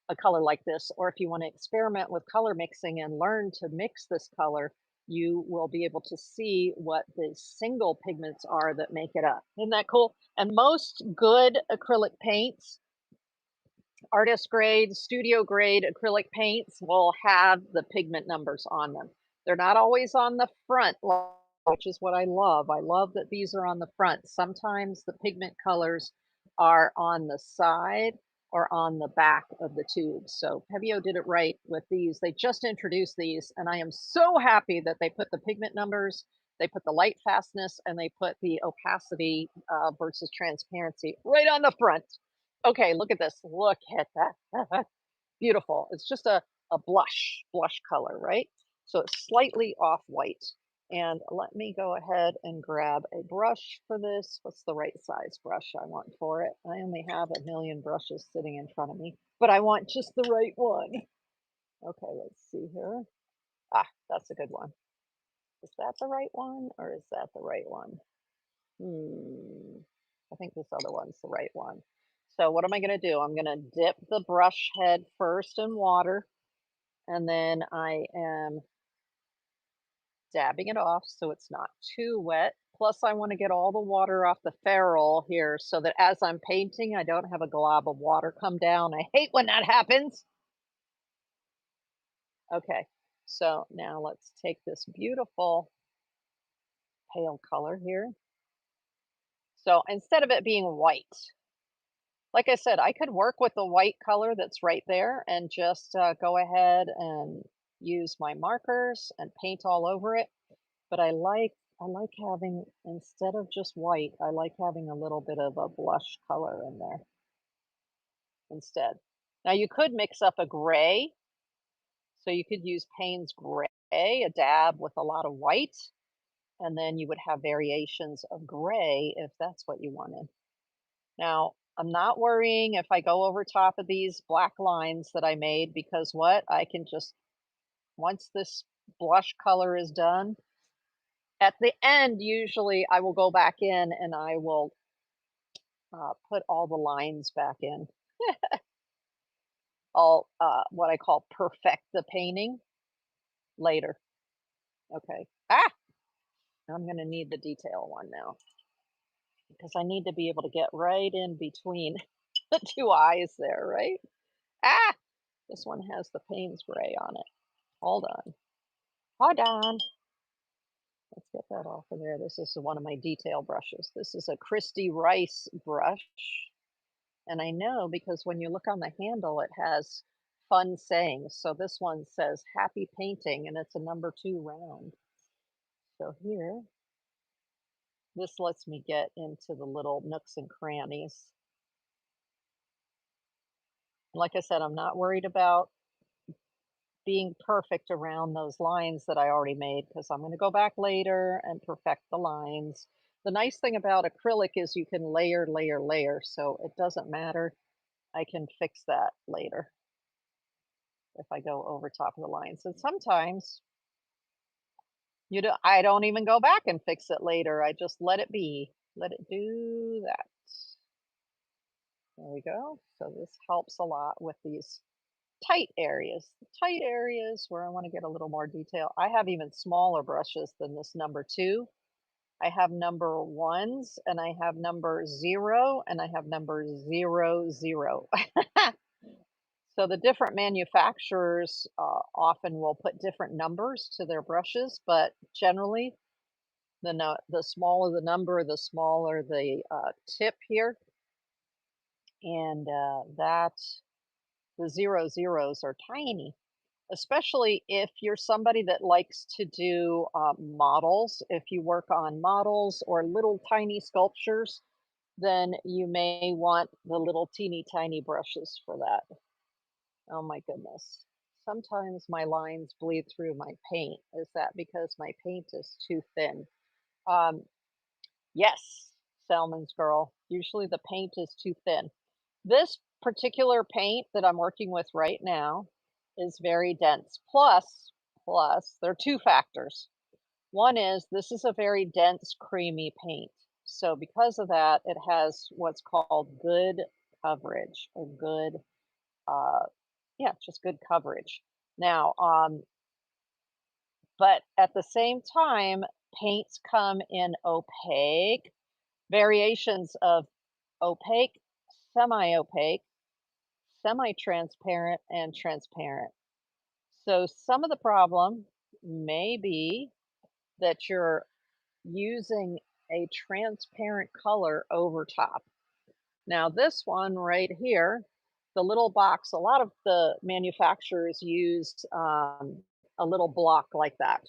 a color like this, or if you want to experiment with color mixing and learn to mix this color, you will be able to see what the single pigments are that make it up. Isn't that cool? And most good acrylic paints, artist grade, studio grade acrylic paints will have the pigment numbers on them. They're not always on the front, which is what I love. I love that these are on the front. Sometimes the pigment colors are on the side or on the back of the tubes. So Pebeo did it right with these. They just introduced these, and I am so happy that they put the pigment numbers, they put the light fastness, and they put the opacity versus transparency right on the front. Okay, look at this. Look at that. Beautiful. It's just a blush color, right? So it's slightly off white. And let me go ahead and grab a brush for this. What's the right size brush I want for it? I only have a million brushes sitting in front of me, but I want just the right one. Okay, let's see here. Ah, that's a good one. Is that the right one or is that the right one? Hmm. I think this other one's the right one. So what am I going to do? I'm going to dip the brush head first in water, and then I am dabbing it off so it's not too wet. Plus, I want to get all the water off the ferrule here so that as I'm painting, I don't have a glob of water come down. I hate when that happens. Okay, so now let's take this beautiful pale color here. So instead of it being white, like I said, I could work with the white color that's right there and just go ahead and use my markers and paint all over it. But I like having, instead of just white, I like having a little bit of a blush color in there instead. Now you could mix up a gray, so you could use Payne's gray, a dab with a lot of white, and then you would have variations of gray if that's what you wanted. Now, I'm not worrying if I go over top of these black lines that I made because what? I can just, once this blush color is done, at the end, usually I will go back in and I will put all the lines back in. I'll, what I call perfect the painting later. Okay. Ah, I'm going to need the detail one now because I need to be able to get right in between the two eyes there, right? Ah, this one has the Payne's gray on it. Hold on. Hold on. Let's get that off of there. This is one of my detail brushes. This is a Christy Rice brush. And I know because when you look on the handle, it has fun sayings. So this one says happy painting and it's a number 2 round. So here, this lets me get into the little nooks and crannies. Like I said, I'm not worried about being perfect around those lines that I already made because I'm going to go back later and perfect the lines. The nice thing about acrylic is you can layer, layer, layer, so it doesn't matter. I can fix that later if I go over top of the lines. And sometimes I don't even go back and fix it later. I just let it be. Let it do that. There we go. So this helps a lot with these tight areas. The tight areas where I want to get a little more detail. I have even smaller brushes than this number 2. I have number 1s and I have number 0 and I have number 00. So the different manufacturers often will put different numbers to their brushes, but generally the smaller the number, the smaller the tip here, and that the 00s are tiny. Especially if you're somebody that likes to do models, if you work on models or little tiny sculptures, then you may want the little teeny tiny brushes for that. Oh my goodness. Sometimes my lines bleed through my paint. Is that because my paint is too thin? Um, yes, Salmon's girl. Usually the paint is too thin. This particular paint that I'm working with right now is very dense. Plus, there are 2 factors. One is this is a very dense, creamy paint. So because of that, it has what's called good coverage or good, uh, yeah, just good coverage. Now, but at the same time, paints come in opaque, variations of opaque, semi-opaque, semi-transparent, and transparent. So some of the problem may be that you're using a transparent color over top. Now this one right here, the little box, a lot of the manufacturers used a little block like that.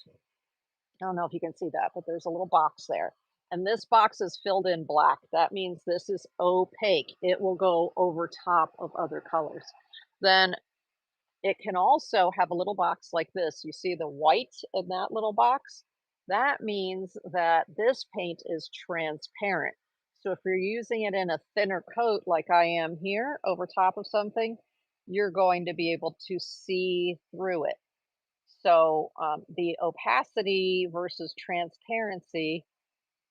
I don't know if you can see that, but there's a little box there. And this box is filled in black. That means this is opaque. It will go over top of other colors. Then it can also have a little box like this. You see the white in that little box? That means that this paint is transparent. So if you're using it in a thinner coat like I am here over top of something, you're going to be able to see through it. So the opacity versus transparency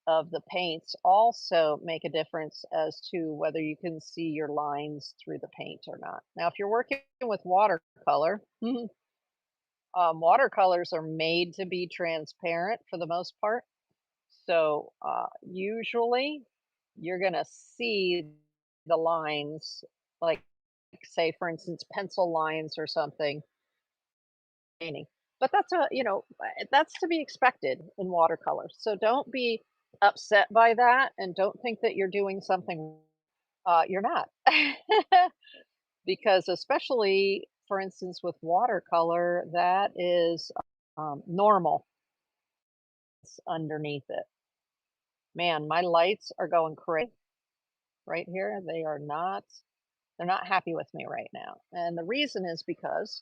of the paints also make a difference as to whether you can see your lines through the paint or not. Now, if you're working with watercolor, watercolors are made to be transparent for the most part. So usually you're going to see the lines, like, say, for instance, pencil lines or something painting. But that's to be expected in watercolor. So don't be upset by that and don't think that you're doing something you're not. Because especially, for instance, with watercolor, that is normal underneath it. Man, my lights are going crazy right here. They're not happy with me right now. And the reason is because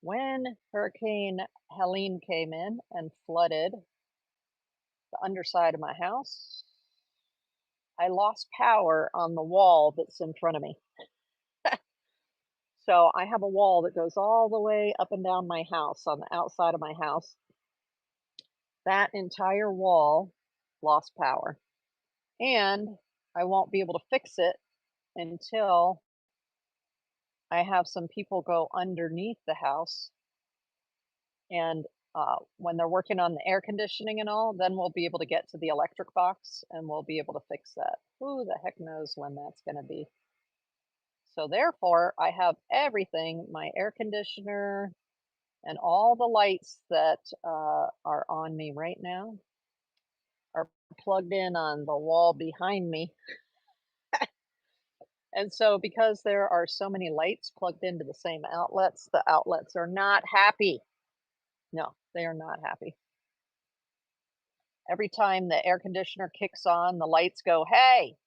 when Hurricane Helene came in and flooded the underside of my house, I lost power on the wall that's in front of me. So I have a wall that goes all the way up and down my house on the outside of my house. That entire wall lost power. And I won't be able to fix it until I have some people go underneath the house. And when they're working on the air conditioning and all, then we'll be able to get to the electric box and we'll be able to fix that. Who the heck knows when that's going to be? So therefore, I have everything, my air conditioner and all the lights that are on me right now are plugged in on the wall behind me. And so because there are so many lights plugged into the same outlets, the outlets are not happy. No, they are not happy. Every time the air conditioner kicks on, the lights go, "Hey!"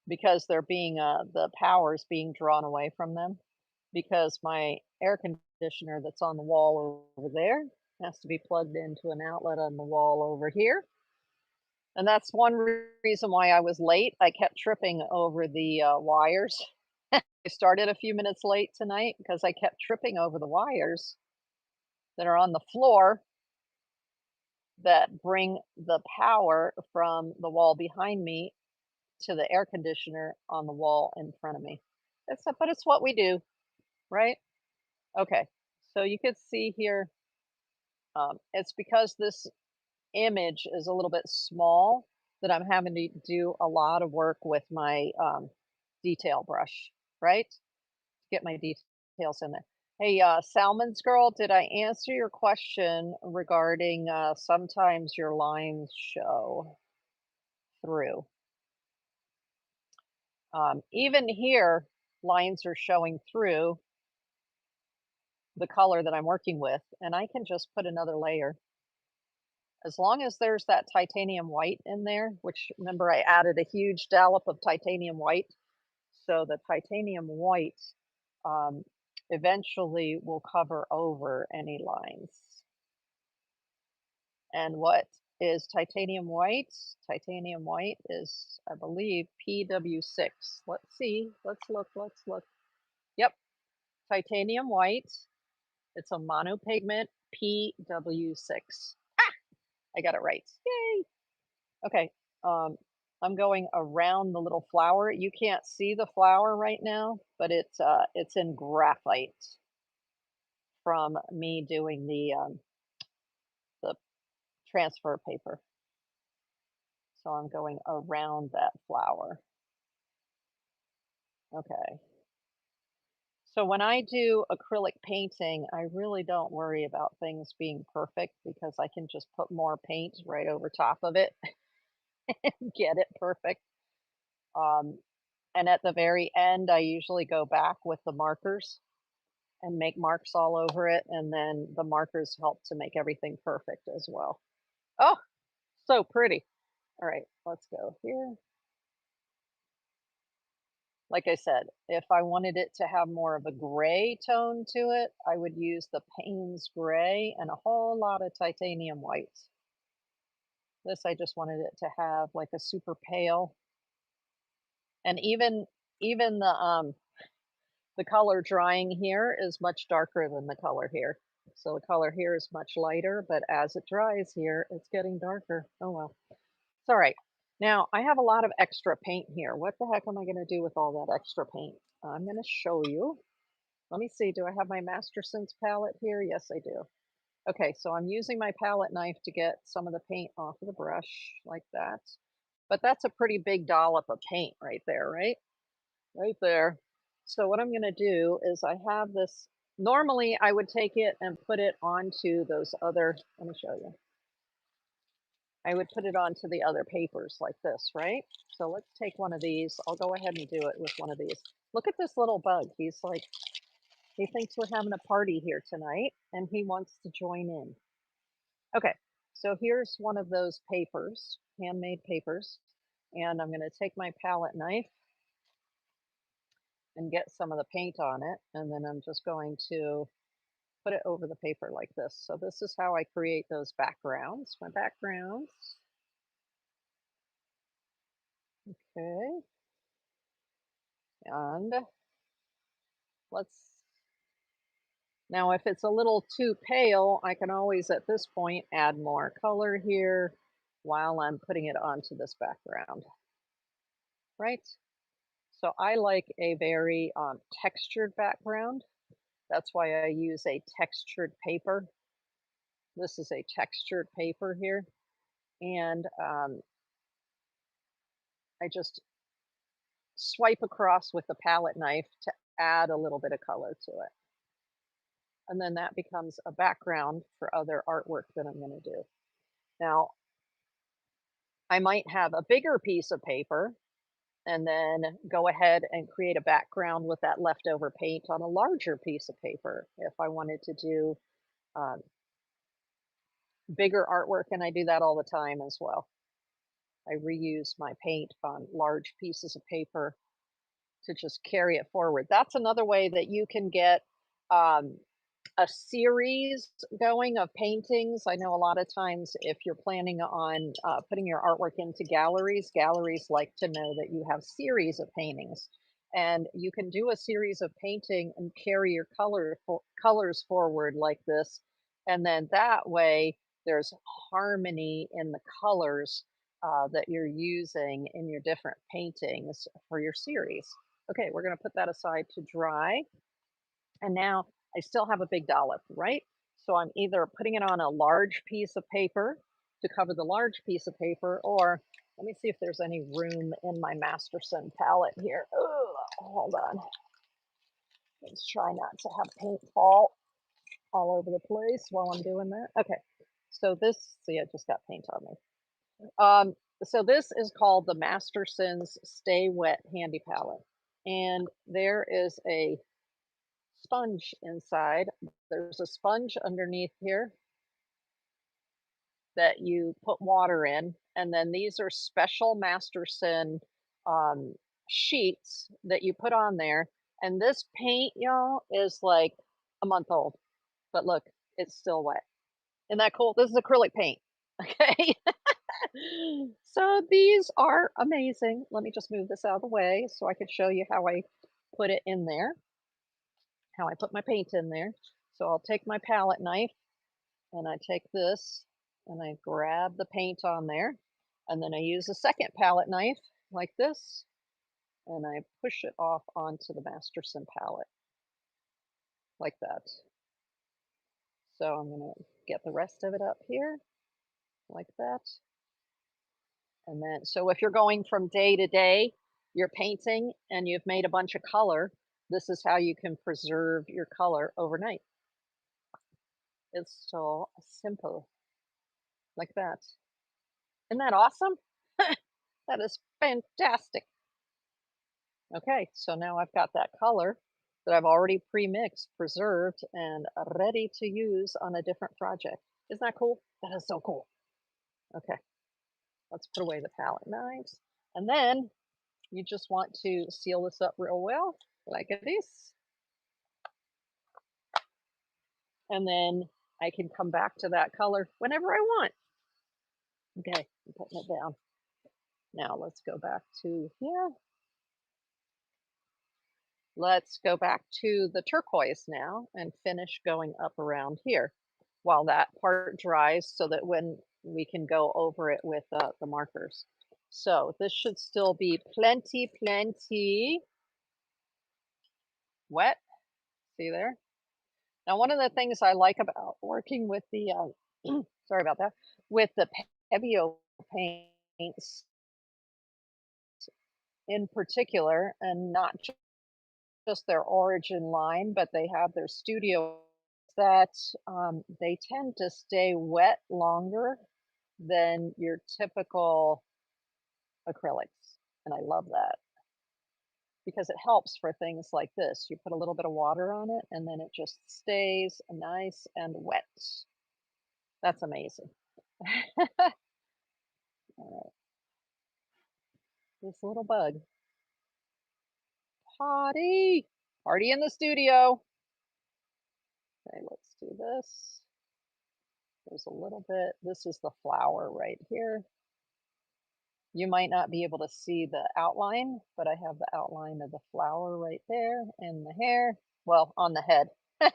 because the power is being drawn away from them. Because my air conditioner that's on the wall over there has to be plugged into an outlet on the wall over here. And that's one reason why I was late. I kept tripping over the wires. I started a few minutes late tonight because I kept tripping over the wires that are on the floor that bring the power from the wall behind me to the air conditioner on the wall in front of me. But it's what we do, right? Okay. So you could see here, it's because this image is a little bit small that I'm having to do a lot of work with my detail brush, right? Get my details in there. Hey, Salmon's girl, did I answer your question regarding sometimes your lines show through? Even here, lines are showing through the color that I'm working with, and I can just put another layer. As long as there's that titanium white in there, which remember I added a huge dollop of titanium white, so the titanium white um, eventually will cover over any lines. And what is titanium white? Titanium white is, I believe, PW6. Let's see. Let's look. Let's look. Yep, titanium white. It's a monopigment PW6. I got it right. Yay! Okay. Um, I'm going around the little flower. You can't see the flower right now, but it's in graphite from me doing the transfer paper. So I'm going around that flower. Okay. So when I do acrylic painting, I really don't worry about things being perfect because I can just put more paint right over top of it and get it perfect. Um, and at the very end, I usually go back with the markers and make marks all over it, and then the markers help to make everything perfect as well. Oh, so pretty. All right, let's go here. Like I said, if I wanted it to have more of a gray tone to it, I would use the Payne's gray and a whole lot of titanium white. This, I just wanted it to have like a super pale, and even the color drying here is much darker than the color here. So the color here is much lighter, but as it dries here, it's getting darker. Oh well. It's all right. Now, I have a lot of extra paint here. What the heck am I going to do with all that extra paint? I'm going to show you. Let me see. Do I have my Masterson's palette here? Yes, I do. Okay, so I'm using my palette knife to get some of the paint off of the brush like that. But that's a pretty big dollop of paint right there, right? Right there. So what I'm going to do is I have this. Normally, I would take it and put it onto those other, let me show you. I would put it onto the other papers like this, right? So let's take one of these. I'll go ahead and do it with one of these. Look at this little bug. He's like, he thinks we're having a party here tonight and he wants to join in. Okay, so here's one of those papers, handmade papers. And I'm going to take my palette knife and get some of the paint on it. And then I'm just going to put it over the paper like this. So this is how I create those backgrounds, my backgrounds. Okay. And let's, now if it's a little too pale, I can always at this point add more color here while I'm putting it onto this background, right? So I like a very textured background. That's why I use a textured paper. This is a textured paper here. And I just swipe across with the palette knife to add a little bit of color to it. And then that becomes a background for other artwork that I'm going to do. Now, I might have a bigger piece of paper and then go ahead and create a background with that leftover paint on a larger piece of paper if I wanted to do um, bigger artwork, and I do that all the time as well. I reuse my paint on large pieces of paper to just carry it forward. That's another way that you can get um, a series going of paintings. I know a lot of times if you're planning on putting your artwork into galleries, galleries like to know that you have series of paintings. And you can do a series of painting and carry your colors forward like this. And then that way there's harmony in the colors that you're using in your different paintings for your series. Okay, we're going to put that aside to dry. And now I still have a big dollop, right? So I'm either putting it on a large piece of paper to cover the large piece of paper, or let me see if there's any room in my Masterson palette here. Oh, hold on. Let's try not to have paint fall all over the place while I'm doing that. Okay, so this, see, I just got paint on me. So this is called the Masterson's Stay Wet Handy Palette. And there is a sponge inside. There's a sponge underneath here that you put water in, and then these are special Masterson um, sheets that you put on there. And this paint, y'all, is like a month old, but look, it's still wet. Isn't that cool? This is acrylic paint. Okay. So these are amazing. Let me just move this out of the way so I could show you how I put it in there, how I put my paint in there. So I'll take my palette knife and I take this and I grab the paint on there, and then I use a second palette knife like this and I push it off onto the Masterson palette like that. So I'm going to get the rest of it up here like that. And then, so if you're going from day to day, you're painting and you've made a bunch of color, this is how you can preserve your color overnight. It's so simple like that. Isn't that awesome? That is fantastic. Okay, so now I've got that color that I've already pre-mixed, preserved, and ready to use on a different project. Isn't that cool? That is so cool. Okay, let's put away the palette knives. And then you just want to seal this up real well, like this. And then I can come back to that color whenever I want. Okay, I'm putting it down. Now let's go back to here. Let's go back to the turquoise now and finish going up around here while that part dries so that when we can go over it with the markers. So this should still be plenty wet. See there? Now, one of the things I like about working with the, sorry about that, with the Pebeo paints in particular, and not just their origin line, but they have their studio that they tend to stay wet longer than your typical acrylics. And I love that because it helps for things like this. You put a little bit of water on it and then it just stays nice and wet. That's amazing. All right, this little bug. Potty! Party in the studio. Okay, let's do this. There's a little bit. This is the flower right here. You might not be able to see the outline, but I have the outline of the flower right there and the hair. Well, on the head. There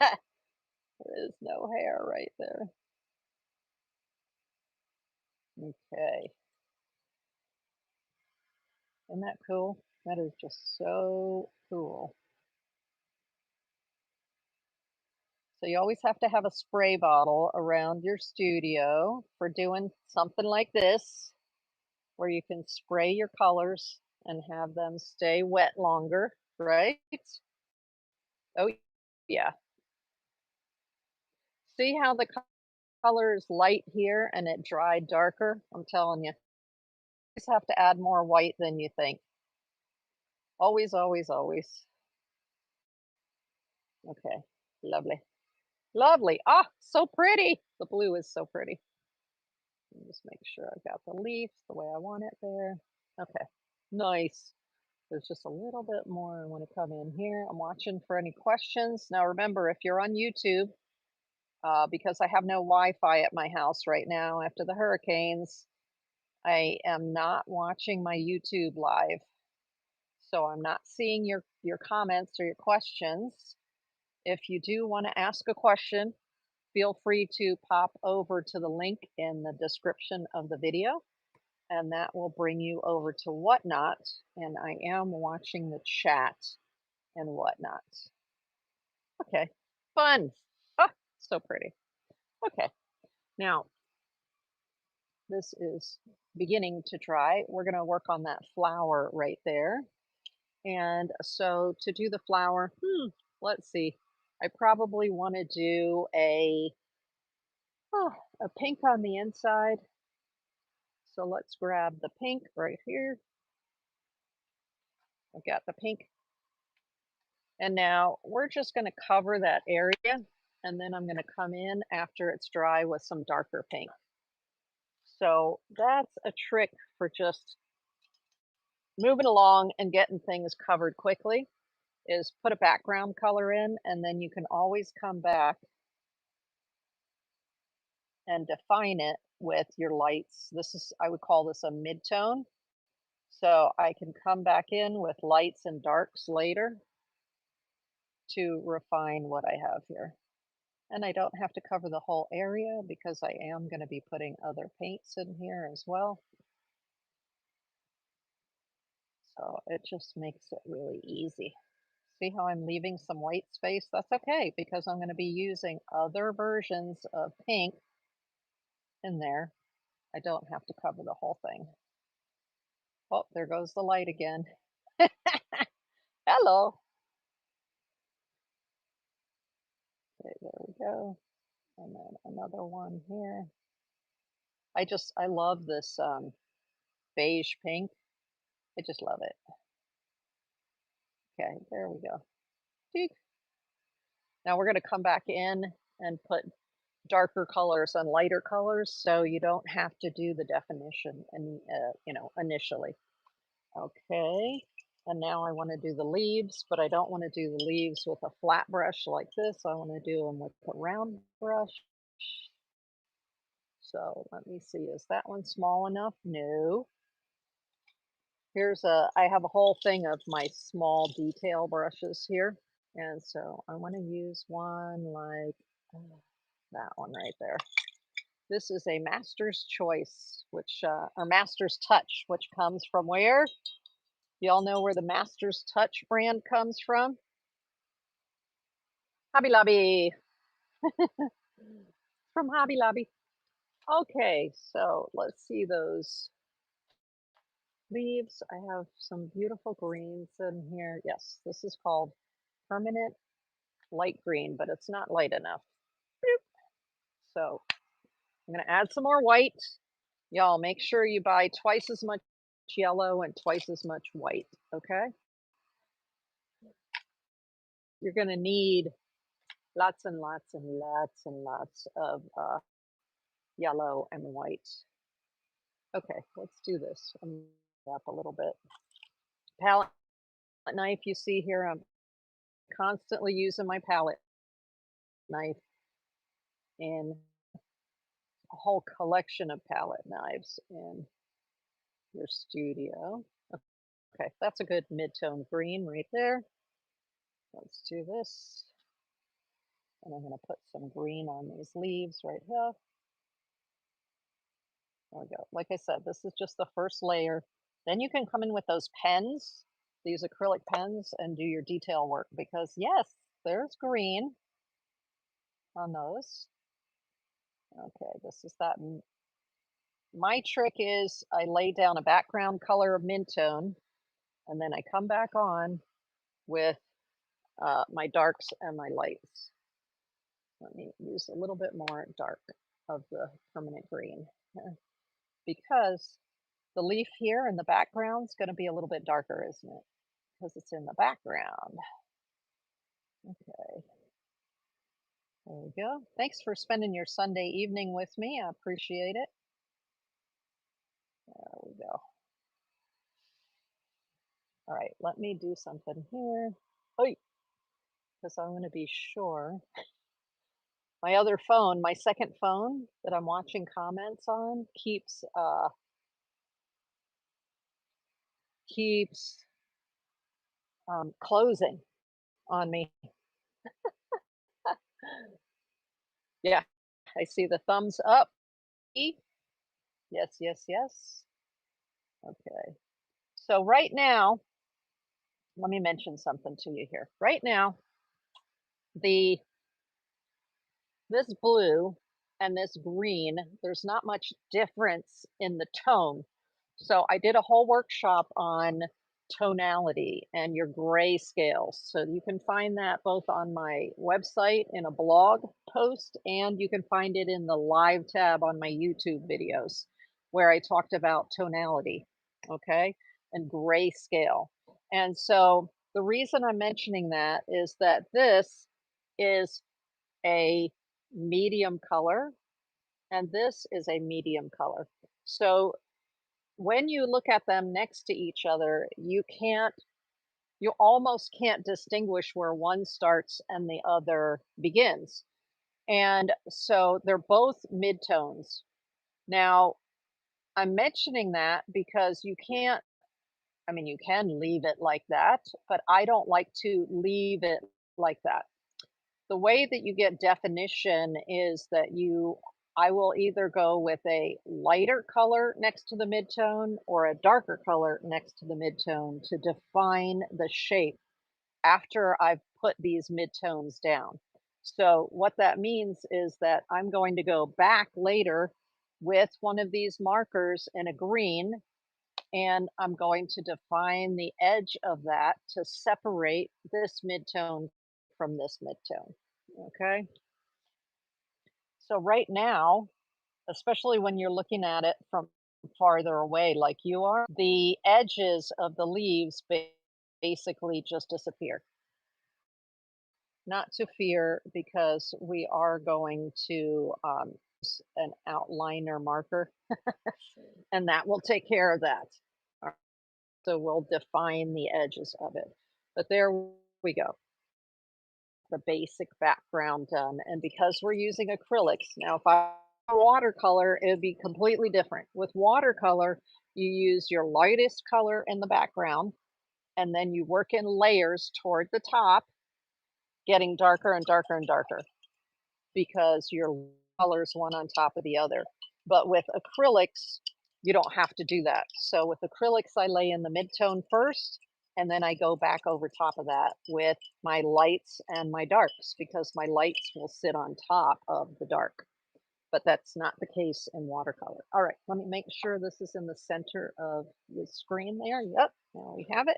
is no hair right there. Okay. Isn't that cool? That is just so cool. So you always have to have a spray bottle around your studio for doing something like this, where you can spray your colors and have them stay wet longer, right? Oh, yeah. See how the color is light here and it dried darker? I'm telling you, you just have to add more white than you think. Always, always, always. Okay, lovely. Lovely. Ah, so pretty. The blue is so pretty. Let me just make sure I've got the leaves the way I want it there. Okay, nice. There's just a little bit more I want to come in here. I'm watching for any questions. Now remember, if you're on YouTube, because I have no Wi-Fi at my house right now after the hurricanes, I am not watching my YouTube live. So I'm not seeing your comments or your questions. If you do want to ask a question, feel free to pop over to the link in the description of the video, and that will bring you over to Whatnot. And I am watching the chat and Whatnot. Okay, fun. Oh, so pretty. Okay, now this is beginning to dry. We're going to work on that flower right there. And so to do the flower, let's see. I probably want to do a pink on the inside. So let's grab the pink right here. I've got the pink. And now we're just going to cover that area. And then I'm going to come in after it's dry with some darker pink. So that's a trick for just moving along and getting things covered quickly, is put a background color in, and then you can always come back and define it with your lights. This is, I would call this a mid-tone. So I can come back in with lights and darks later to refine what I have here. And I don't have to cover the whole area because I am going to be putting other paints in here as well. So it just makes it really easy. See how I'm leaving some white space? That's okay because I'm going to be using other versions of pink in there. I don't have to cover the whole thing. Oh, there goes the light again. Hello. Okay, there we go. And then another one here. I love this beige pink. I just love it. Okay, there we go. Teek. Now we're going to come back in and put darker colors and lighter colors so you don't have to do the definition and initially. Okay, and now I want to do the leaves, but I don't want to do the leaves with a flat brush like this. I want to do them with a round brush. So let me see, is that one small enough? No. I have a whole thing of my small detail brushes here. And so I want to use one like that one right there. This is a Master's Choice, or Master's Touch, which comes from where? Y'all know where the Master's Touch brand comes from? Hobby Lobby. From Hobby Lobby. Okay, so let's see those leaves. I have some beautiful greens in here. Yes, this is called permanent light green, but it's not light enough. Boop. So I'm going to add some more white. Y'all make sure you buy twice as much yellow and twice as much white, okay? You're going to need lots and lots and lots and lots of yellow and white. Okay, let's do this. I'm going to up a little bit. Palette knife you see here, I'm constantly using my palette knife in a whole collection of palette knives in your studio. Okay, that's a good mid-tone green right there. Let's do this. And I'm going to put some green on these leaves right here. There we go. Like I said, this is just the first layer. Then you can come in with those pens, these acrylic pens, and do your detail work because yes, there's green on those. Okay, this is that. My trick is I lay down a background color of mint tone, and then I come back on with my darks and my lights. Let me use a little bit more dark of the permanent green because the leaf here in the background is going to be a little bit darker, isn't it? Because it's in the background. Okay, there we go. Thanks for spending your Sunday evening with me. I appreciate it. There we go. All right, let me do something here. Oh, because I want to be sure. My other phone, my second phone that I'm watching comments on keeps closing on me. Yeah, I see the thumbs up. Yes, yes, yes. Okay. So right now, let me mention something to you here. Right now, the this blue and this green, there's not much difference in the tone. So I did a whole workshop on tonality and your gray scales. So you can find that both on my website in a blog post, and you can find it in the live tab on my YouTube videos where I talked about tonality, okay, and gray scale. And so the reason I'm mentioning that is that this is a medium color and this is a medium color. So when you look at them next to each other, you almost can't distinguish where one starts and the other begins. And so they're both midtones. Now, I'm mentioning that because you can leave it like that, but I don't like to leave it like that. The way that you get definition is that I will either go with a lighter color next to the midtone or a darker color next to the midtone to define the shape after I've put these midtones down. So what that means is that I'm going to go back later with one of these markers in a green, and I'm going to define the edge of that to separate this midtone from this midtone. Okay. So right now, especially when you're looking at it from farther away like you are, the edges of the leaves basically just disappear. Not to fear, because we are going to use an outliner marker, and that will take care of that. All right, so we'll define the edges of it. But there we go. The basic background done. And because we're using acrylics, now if I watercolor, it would be completely different. With watercolor, You use your lightest color in the background, and then you work in layers toward the top, getting darker and darker and darker because your colors one on top of the other. But with acrylics, you don't have to do that. So with acrylics, I lay in the mid-tone first, and then I go back over top of that with my lights and my darks because my lights will sit on top of the dark. But that's not the case in watercolor. All right, let me make sure this is in the center of the screen there. Yep, now we have it.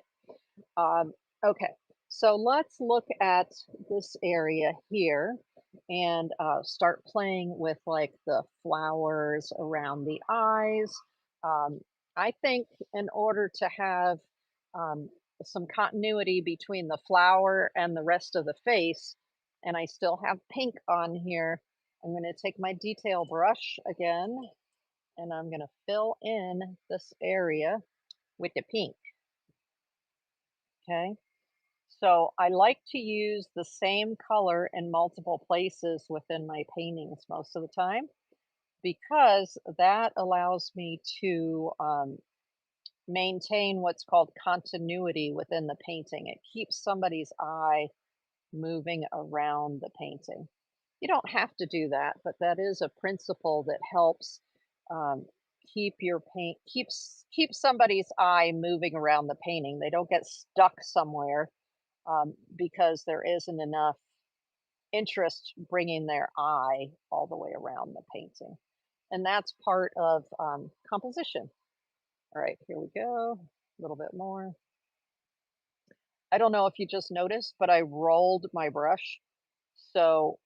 Um, okay, so let's look at this area here and start playing with like the flowers around the eyes. Um, I think in order to have um, some continuity between the flower and the rest of the face, and I still have pink on here, I'm going to take my detail brush again and I'm going to fill in this area with the pink. Okay. So I like to use the same color in multiple places within my paintings most of the time because that allows me to maintain what's called continuity within the painting. It keeps somebody's eye moving around the painting. You don't have to do that, but that is a principle that helps um, keep your paint keep somebody's eye moving around the painting. They don't get stuck somewhere because there isn't enough interest bringing their eye all the way around the painting. And that's part of composition. All right, here we go. A little bit more. I don't know if you just noticed, but I rolled my brush. So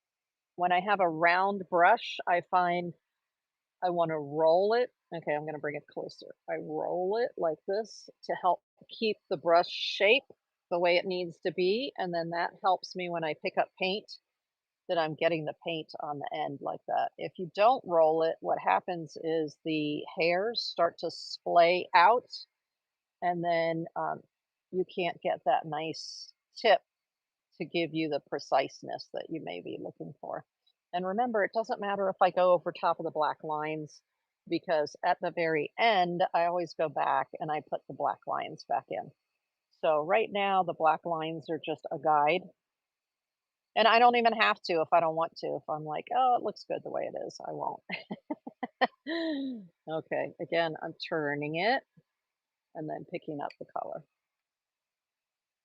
when I have a round brush, I find I want to roll it. Okay, I'm going to bring it closer. I roll it like this to help keep the brush shape the way it needs to be. And then that helps me when I pick up paint that I'm getting the paint on the end like that. If you don't roll it, what happens is the hairs start to splay out and then you can't get that nice tip to give you the preciseness that you may be looking for. And remember, it doesn't matter if I go over top of the black lines because at the very end, I always go back and I put the black lines back in. So right now, the black lines are just a guide. And I don't even have to if I don't want to. If I'm like, oh, it looks good the way it is, I won't. Okay, again, I'm turning it and then picking up the color.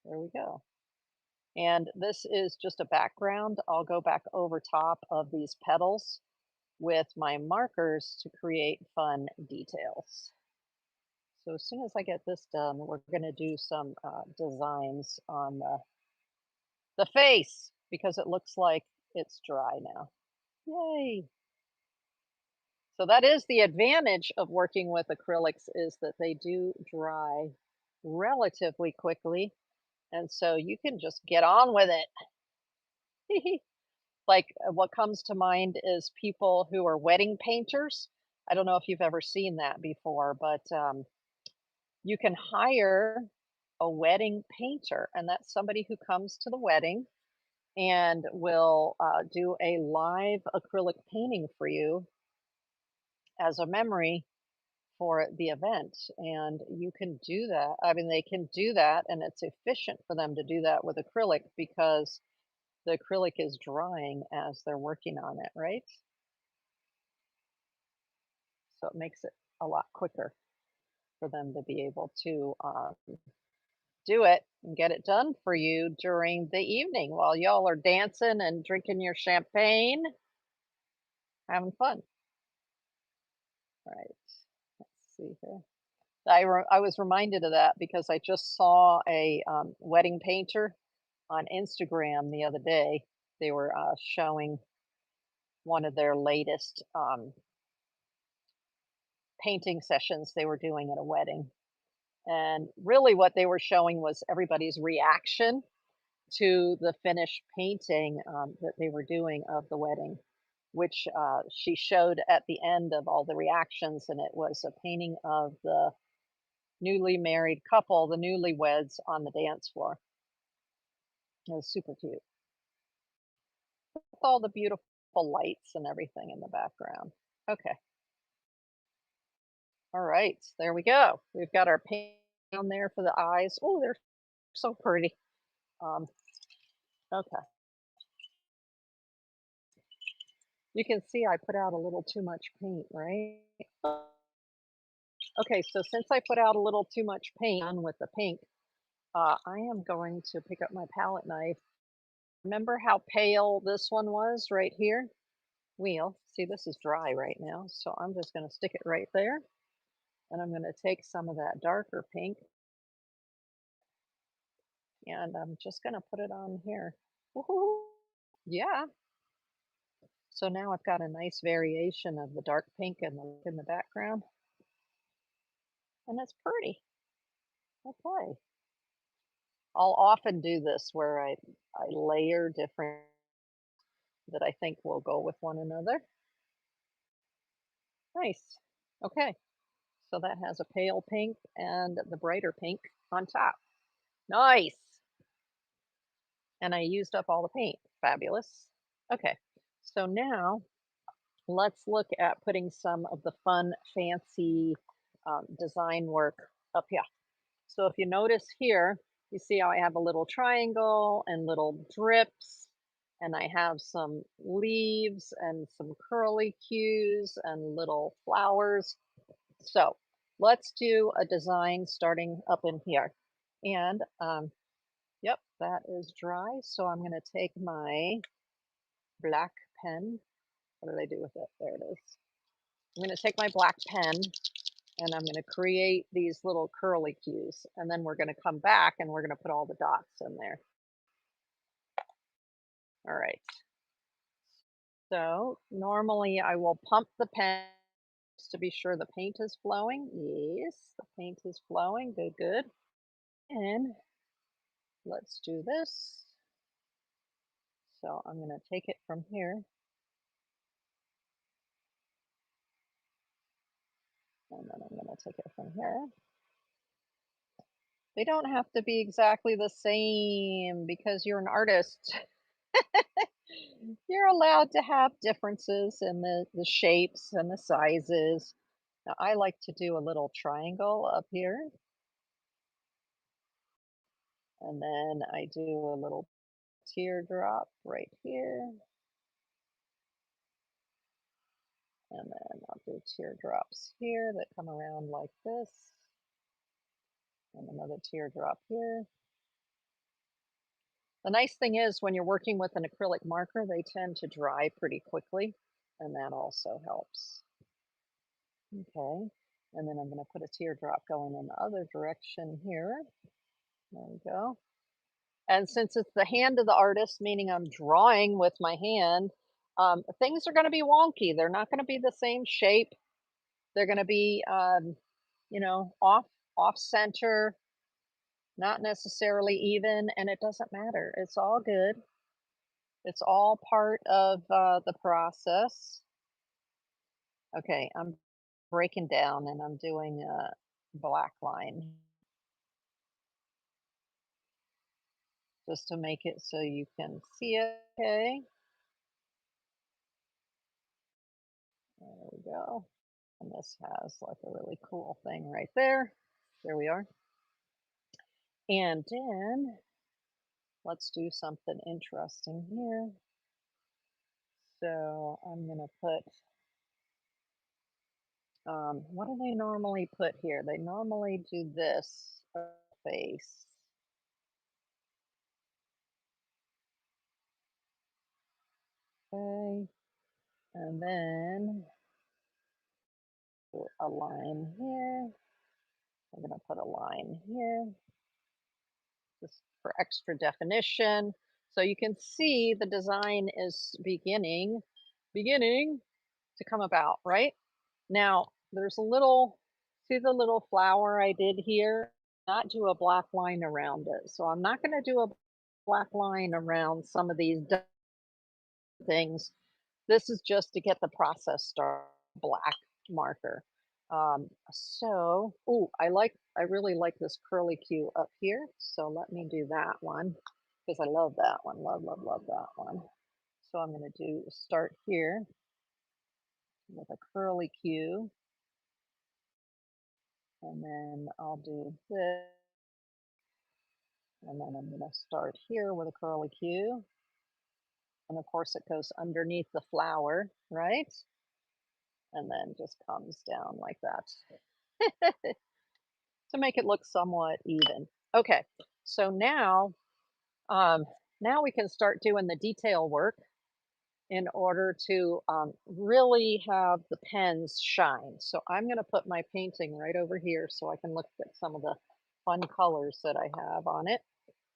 There we go. And this is just a background. I'll go back over top of these petals with my markers to create fun details. So as soon as I get this done, we're going to do some designs on the face because it looks like it's dry now. Yay! So that is the advantage of working with acrylics is that they do dry relatively quickly. And so you can just get on with it. Like what comes to mind is people who are wedding painters. I don't know if you've ever seen that before, but you can hire a wedding painter, and that's somebody who comes to the wedding and will do a live acrylic painting for you as a memory for the event. And you can do that. I mean, they can do that, and it's efficient for them to do that with acrylic because the acrylic is drying as they're working on it, right? So it makes it a lot quicker for them to be able to do it and get it done for you during the evening while y'all are dancing and drinking your champagne, having fun. All right, let's see here. I was reminded of that because I just saw a wedding painter on Instagram the other day. They were showing one of their latest painting sessions they were doing at a wedding. And really, what they were showing was everybody's reaction to the finished painting that they were doing of the wedding, which she showed at the end of all the reactions. And it was a painting of the newly married couple, the newlyweds, on the dance floor. It was super cute with all the beautiful lights and everything in the background. Okay. All right, there we go. We've got our paint down there for the eyes. Oh, they're so pretty. Um, okay. You can see I put out a little too much paint, right? Okay, so since I put out a little too much paint on with the pink, I am going to pick up my palette knife. Remember how pale this one was right here? Wheel. See, this is dry right now, so I'm just going to stick it right there. And I'm going to take some of that darker pink and I'm just going to put it on here. Woohoo! Yeah. So now I've got a nice variation of the dark pink and in the background, and it's pretty. Okay. I'll often do this where I layer different that I think will go with one another. Nice. Okay. So that has a pale pink and the brighter pink on top. Nice. And I used up all the paint. Fabulous. Okay. So now let's look at putting some of the fun, fancy design work up here. So if you notice here, you see how I have a little triangle and little drips, and I have some leaves and some curly cues and little flowers. So let's do a design starting up in here. And yep, that is dry. So I'm going to take my black pen. What did I do with it? There it is. I'm going to take my black pen and I'm going to create these little curly cues. And then we're going to come back and we're going to put all the dots in there. All right. So normally I will pump the pen to be sure the paint is flowing. Yes, the paint is flowing. Good, good. And let's do this. So I'm going to take it from here. And then I'm going to take it from here. They don't have to be exactly the same because you're an artist. You're allowed to have differences in the shapes and the sizes. Now, I like to do a little triangle up here, and then I do a little teardrop right here, and then I'll do teardrops here that come around like this, and another teardrop here. The nice thing is when you're working with an acrylic marker, they tend to dry pretty quickly, and that also helps. Okay, and then I'm going to put a teardrop going in the other direction here. There we go. And since it's the hand of the artist, meaning I'm drawing with my hand, things are going to be wonky. They're not going to be the same shape. They're going to be, off center, not necessarily even, and it doesn't matter. It's all good. It's all part of the process. Okay, I'm breaking down and I'm doing a black line just to make it so you can see it. Okay, there we go. And this has like a really cool thing right there. There we are. And then let's do something interesting here. So I'm going to put, what do they normally put here? They normally do this face. Okay. And then a line here. I'm going to put a line here just for extra definition. So you can see the design is beginning to come about, right? Now, there's a little, see the little flower I did here? Not do a black line around it. So I'm not going to do a black line around some of these things. This is just to get the process started, black marker. I really like this curly Q up here. So let me do that one because I love that one. Love, love, love that one. So I'm going to start here with a curly Q. And then I'll do this. And then I'm going to start here with a curly Q. And of course it goes underneath the flower, right? And then just comes down like that to make it look somewhat even. Okay, so um, now we can start doing the detail work in order to really have the pens shine. So I'm going to put my painting right over here so I can look at some of the fun colors that I have on it.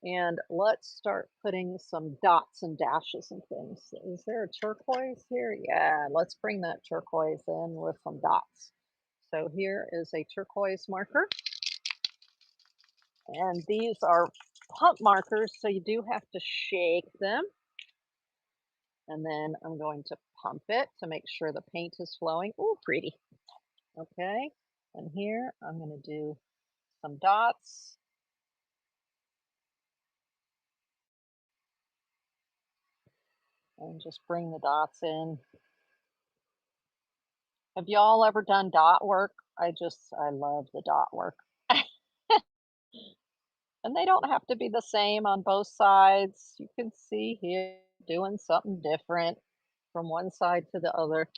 And let's start putting some dots and dashes and things. Is there a turquoise here? Yeah, let's bring that turquoise in with some dots. So here is a turquoise marker. And these are pump markers, so you do have to shake them. And then I'm going to pump it to make sure the paint is flowing. Ooh, pretty. Okay. And here I'm going to do some dots. And just bring the dots in. Have y'all ever done dot work? I love the dot work. And they don't have to be the same on both sides. You can see here doing something different from one side to the other.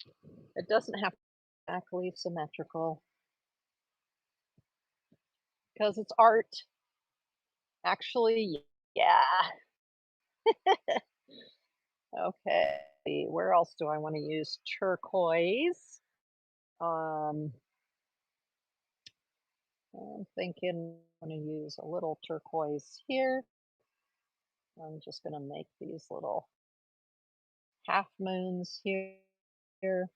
It doesn't have to be exactly symmetrical because it's art. Actually, yeah. Okay. Where else do I want to use turquoise? Um, I'm thinking I'm going to use a little turquoise here. I'm just going to make these little half moons here.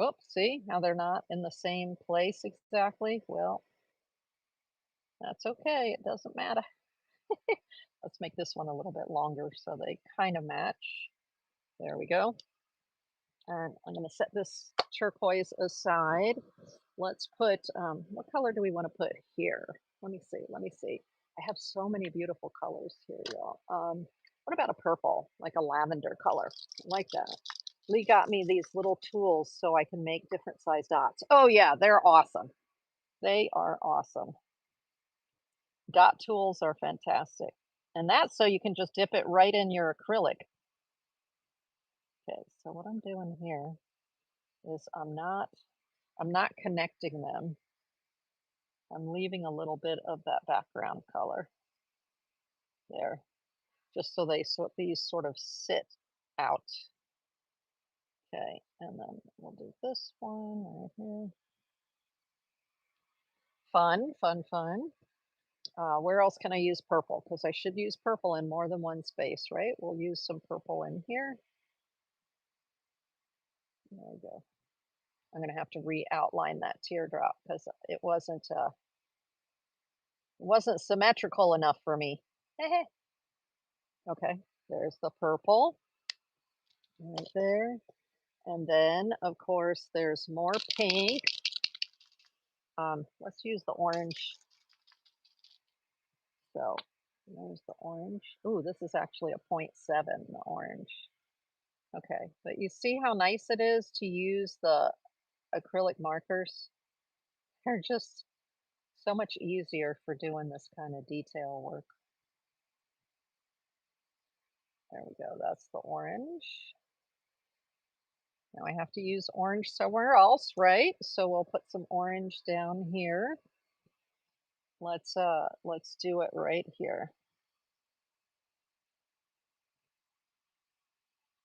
Oops, see how they're not in the same place exactly? Well, that's okay. It doesn't matter. Let's make this one a little bit longer so they kind of match. There we go. And I'm going to set this turquoise aside. Let's put, what color do we want to put here? Let me see. Let me see. I have so many beautiful colors here, y'all. What about a purple, like a lavender color? Like that. Lee got me these little tools so I can make different size dots. Oh yeah, they're awesome. They are awesome. Dot tools are fantastic. And that's so you can just dip it right in your acrylic. Okay, so what I'm doing here is I'm not connecting them. I'm leaving a little bit of that background color there, just so these sort of sit out. Okay, and then we'll do this one right here. Fun, fun, fun. Where else can I use purple? Because I should use purple in more than one space, right? We'll use some purple in here. There we go. I'm going to have to re-outline that teardrop because it wasn't symmetrical enough for me. Okay, there's the purple right there. And then, of course, there's more pink. Let's use the orange. So there's the orange. Ooh, this is actually a 0.7, the orange. Okay, but you see how nice it is to use the acrylic markers? They're just so much easier for doing this kind of detail work. There we go, that's the orange. Now I have to use orange somewhere else, right? So we'll put some orange down here. Let's do it right here.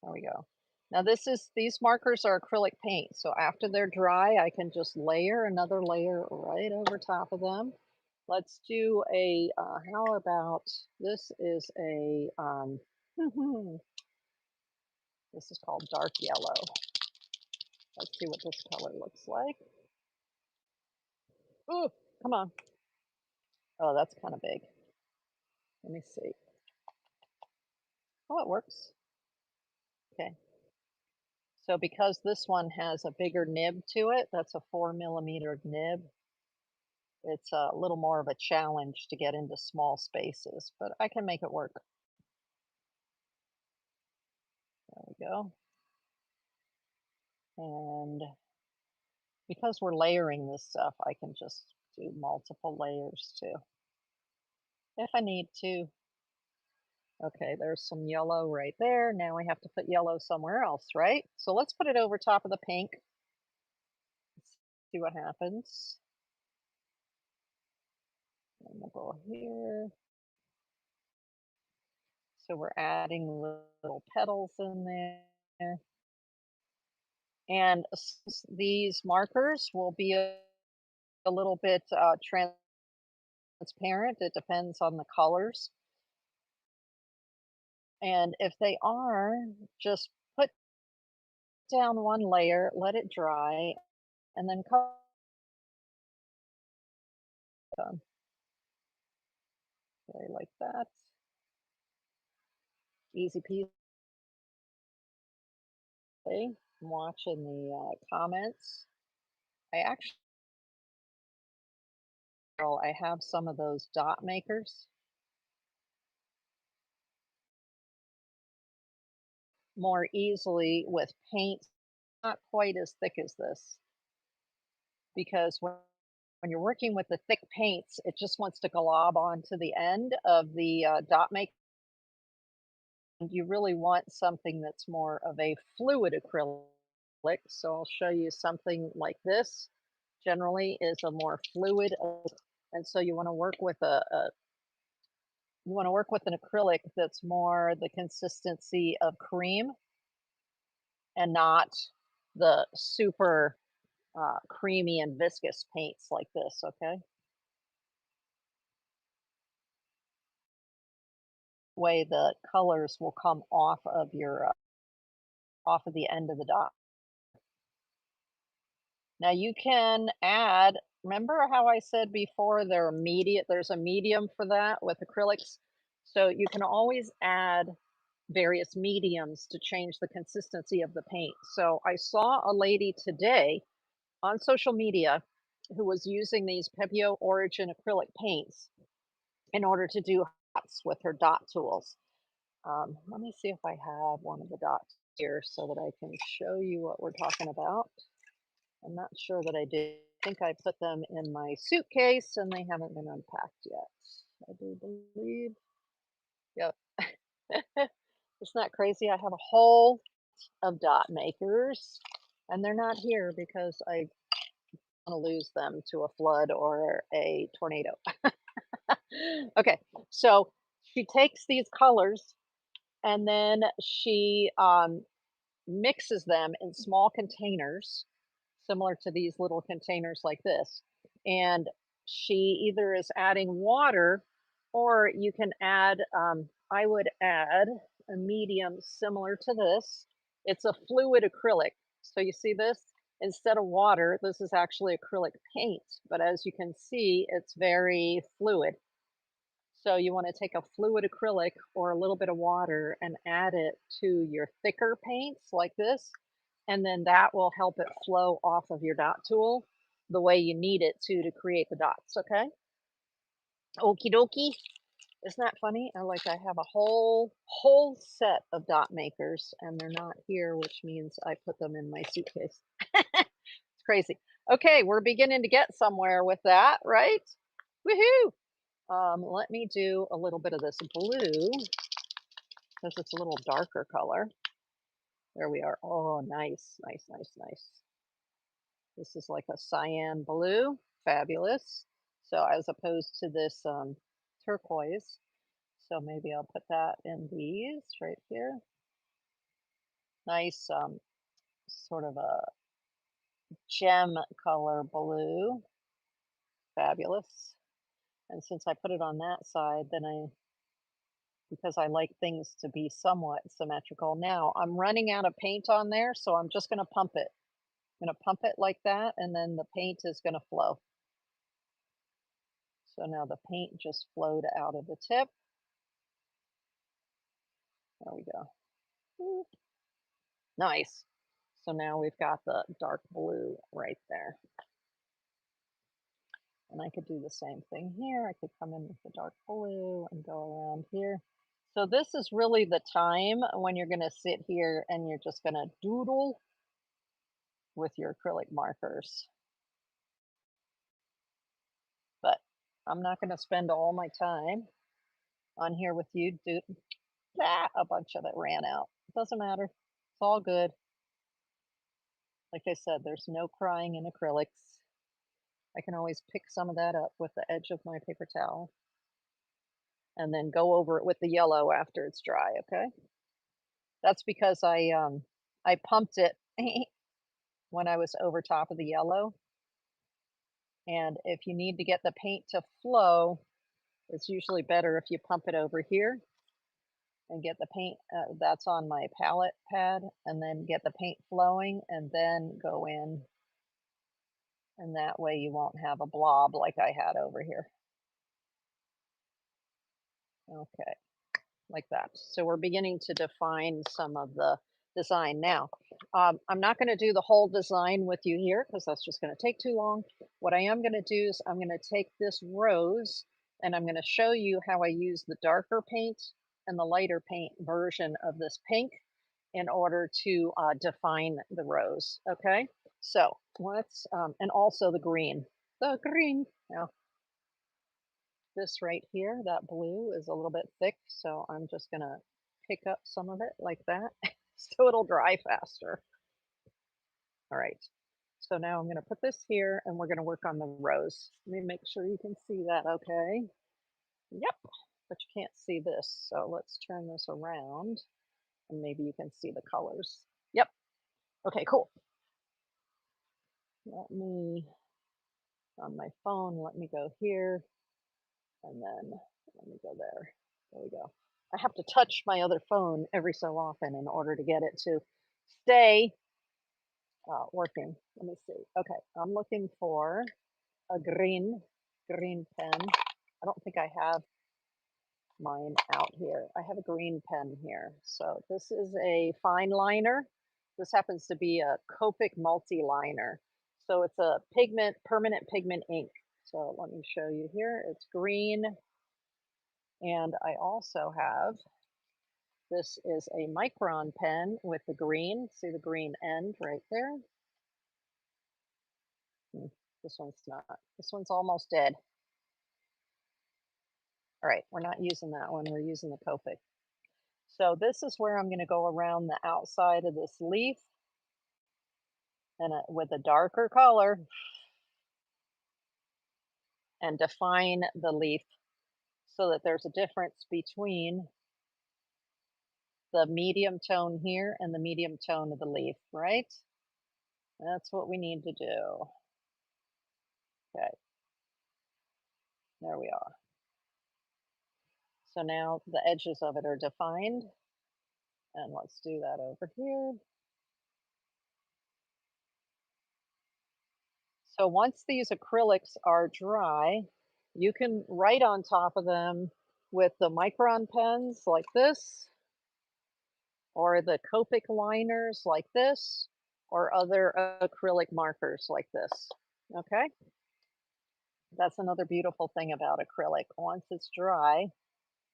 There we go. Now these markers are acrylic paint, so after they're dry, I can just layer another layer right over top of them. Let's do how about this is this is called dark yellow. Let's see what this color looks like. Ooh, come on. Oh, that's kind of big. Let me see. Oh, it works. Okay. So because this one has a bigger nib to it, that's a 4 millimeter nib, it's a little more of a challenge to get into small spaces, but I can make it work. There we go. And because we're layering this stuff, I can just do multiple layers too, if I need to. Okay, there's some yellow right there. Now I have to put yellow somewhere else, right? So let's put it over top of the pink. Let's see what happens. And we'll go here. So we're adding little petals in there. And these markers will be a little bit transparent. It depends on the colors. And if they are, just put down one layer, let it dry, and then color them. Okay, like that. Easy peasy. I'm watching the comments. I actually, I have some of those dot makers more easily with paint, not quite as thick as this, because when you're working with the thick paints, it just wants to glob onto the end of the dot maker. You really want something that's more of a fluid acrylic. So I'll show you something like this. Generally, is a more fluid, and so you want to work with you want to work with an acrylic that's more the consistency of cream and not the super creamy and viscous paints like this. Okay, way the colors will come off of your off of the end of the dot. Now you can add, remember how I said before there's a medium for that with acrylics? So you can always add various mediums to change the consistency of the paint. So I saw a lady today on social media who was using these Pebeo Origin acrylic paints in order to do dots with her dot tools. Let me see if I have one of the dots here so that I can show you what we're talking about. I'm not sure that I do. I think I put them in my suitcase and they haven't been unpacked yet. I do believe. Yep. Isn't that crazy? I have a whole of dot makers and they're not here because I want to lose them to a flood or a tornado. Okay, so she takes these colors and then she mixes them in small containers similar to these little containers like this. And she either is adding water or you can add, I would add a medium similar to this. It's a fluid acrylic. So you see this? Instead of water, this is actually acrylic paint. But as you can see, it's very fluid. So you want to take a fluid acrylic or a little bit of water and add it to your thicker paints like this, and then that will help it flow off of your dot tool the way you need it to create the dots, okay? Okie dokie. Isn't that funny? I have a whole set of dot makers and they're not here, which means I put them in my suitcase. It's crazy. Okay, we're beginning to get somewhere with that, right? Woohoo! Let me do a little bit of this blue because it's a little darker color. There we are. Oh, nice, nice, nice, nice. This is like a cyan blue. Fabulous. So as opposed to this turquoise. So maybe I'll put that in these right here. Nice sort of a gem color blue. Fabulous. And since I put it on that side, then because I like things to be somewhat symmetrical. Now I'm running out of paint on there, so I'm just going to pump it. I'm going to pump it like that, and then the paint is going to flow. So now the paint just flowed out of the tip. There we go. Nice. So now we've got the dark blue right there. And I could do the same thing here. I could come in with the dark blue and go around here. So this is really the time when you're going to sit here and you're just going to doodle with your acrylic markers. But I'm not going to spend all my time on here with you. A bunch of it ran out. Doesn't matter. It's all good. Like I said, there's no crying in acrylics. I can always pick some of that up with the edge of my paper towel and then go over it with the yellow after it's dry, okay? That's because I pumped it when I was over top of the yellow. And if you need to get the paint to flow, it's usually better if you pump it over here and get the paint that's on my palette pad, and then get the paint flowing and then go in, and that way you won't have a blob like I had over here. Okay, like that. So we're beginning to define some of the design now. I'm not going to do the whole design with you here because that's just going to take too long. What I am going to do is I'm going to take this rose and I'm going to show you how I use the darker paint and the lighter paint version of this pink in order to define the rose. Okay, so let's, and also the green. The green. Now, this right here, that blue is a little bit thick, so I'm just going to pick up some of it like that so it'll dry faster. All right, so now I'm going to put this here and we're going to work on the rose. Let me make sure you can see that okay. Yep, but you can't see this, so let's turn this around and maybe you can see the colors. Yep, okay, cool. Let me, on my phone, let me go here and then let me go there. There we go. I have to touch my other phone every so often in order to get it to stay working. Let me see. Okay, I'm looking for a green pen. I don't think I have mine out here. I have a green pen here. So this is a fine liner. This happens to be a Copic multi-liner. So it's a permanent pigment ink. So let me show you here. It's green. And I also have, this is a micron pen with the green. See the green end right there? This one's not. This one's almost dead. All right, we're not using that one. We're using the Copic. So this is where I'm going to go around the outside of this leaf and with a darker color and define the leaf so that there's a difference between the medium tone here and the medium tone of the leaf, right? That's what we need to do. Okay, there we are. So now the edges of it are defined, and let's do that over here. So once these acrylics are dry, you can write on top of them with the micron pens like this, or the Copic liners like this, or other acrylic markers like this. Okay? That's another beautiful thing about acrylic. Once it's dry,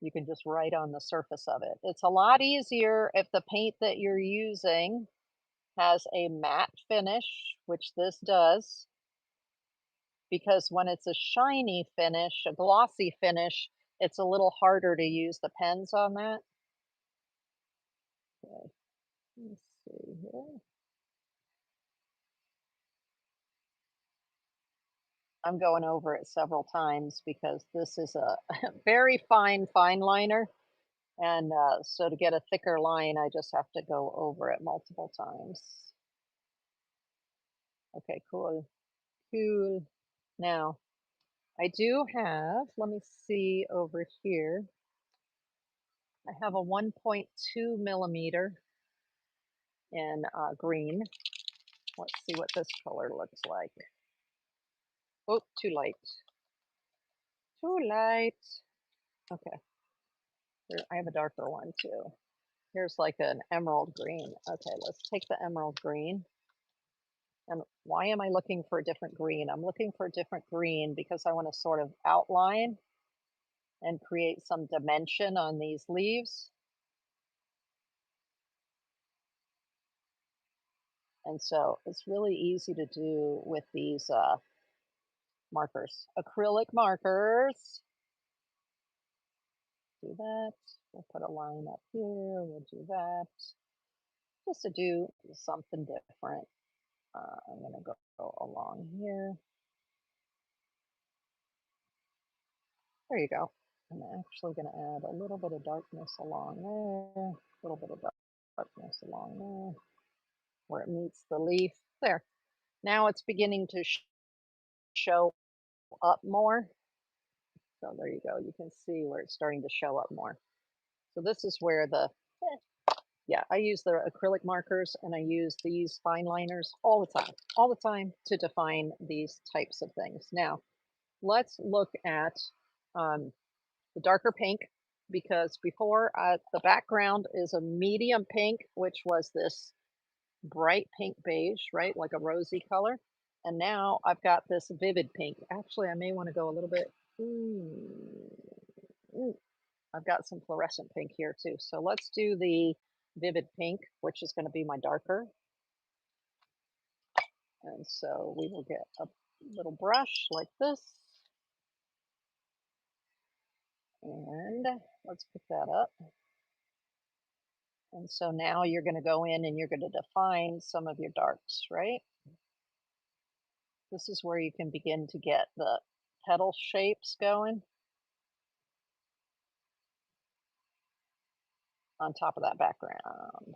you can just write on the surface of it. It's a lot easier if the paint that you're using has a matte finish, which this does, because when it's a shiny finish, a glossy finish, it's a little harder to use the pens on that. Okay, let's see here. I'm going over it several times because this is a very fine liner. And so to get a thicker line, I just have to go over it multiple times. Okay, cool. Cool. Now, I do have, let me see over here. I have a 1.2 millimeter in green. Let's see what this color looks like. Oh, too light. Too light. Okay. Here, I have a darker one too. Here's like an emerald green. Okay, let's take the emerald green. And why am I looking for a different green? I'm looking for a different green because I want to sort of outline and create some dimension on these leaves. And so it's really easy to do with these markers, acrylic markers. Do that. We'll put a line up here. We'll do that just to do something different. I'm going to go along here. There you go. I'm actually going to add a little bit of darkness along there, a little bit of darkness along there, where it meets the leaf. There. Now it's beginning to show up more. So there you go. You can see where it's starting to show up more. So this is where yeah, I use the acrylic markers and I use these fine liners all the time to define these types of things. Now, let's look at um, the darker pink, because before the background is a medium pink, which was this bright pink beige, right? Like a rosy color. And now I've got this vivid pink. Actually, I may want to go a little bit. I've got some fluorescent pink here too. So let's do the vivid pink, which is going to be my darker. And so we will get a little brush like this. And let's pick that up. And so now you're going to go in and you're going to define some of your darks, right? This is where you can begin to get the petal shapes going on top of that background.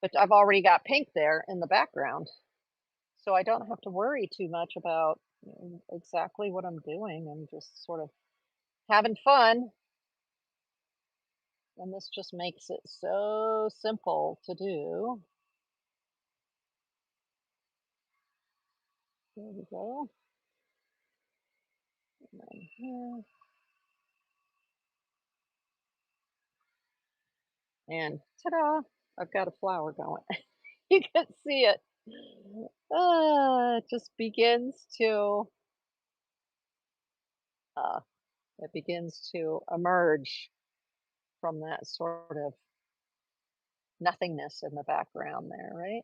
But I've already got pink there in the background, so I don't have to worry too much about exactly what I'm doing. I'm just sort of having fun. And this just makes it so simple to do. There we go. And then here. And ta-da! I've got a flower going. You can see it. It just begins to uh, emerge from that sort of nothingness in the background there, right?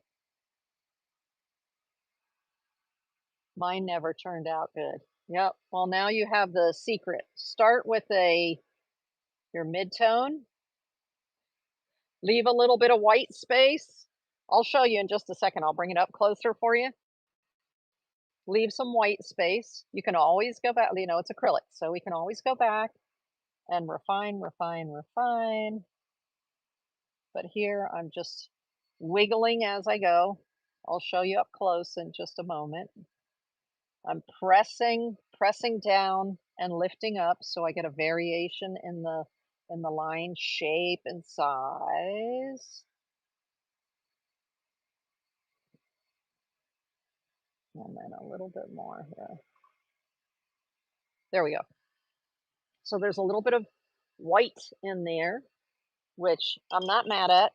Mine never turned out good. Yep. Well, now you have the secret. Start with your mid-tone. Leave a little bit of white space. I'll show you in just a second. I'll bring it up closer for you. Leave some white space. You can always go back, it's acrylic, so we can always go back and refine, refine, refine. But here I'm just wiggling as I go. I'll show you up close in just a moment. I'm pressing down and lifting up so I get a variation in the line shape and size. And then a little bit more here. There we go. So there's a little bit of white in there, which I'm not mad at.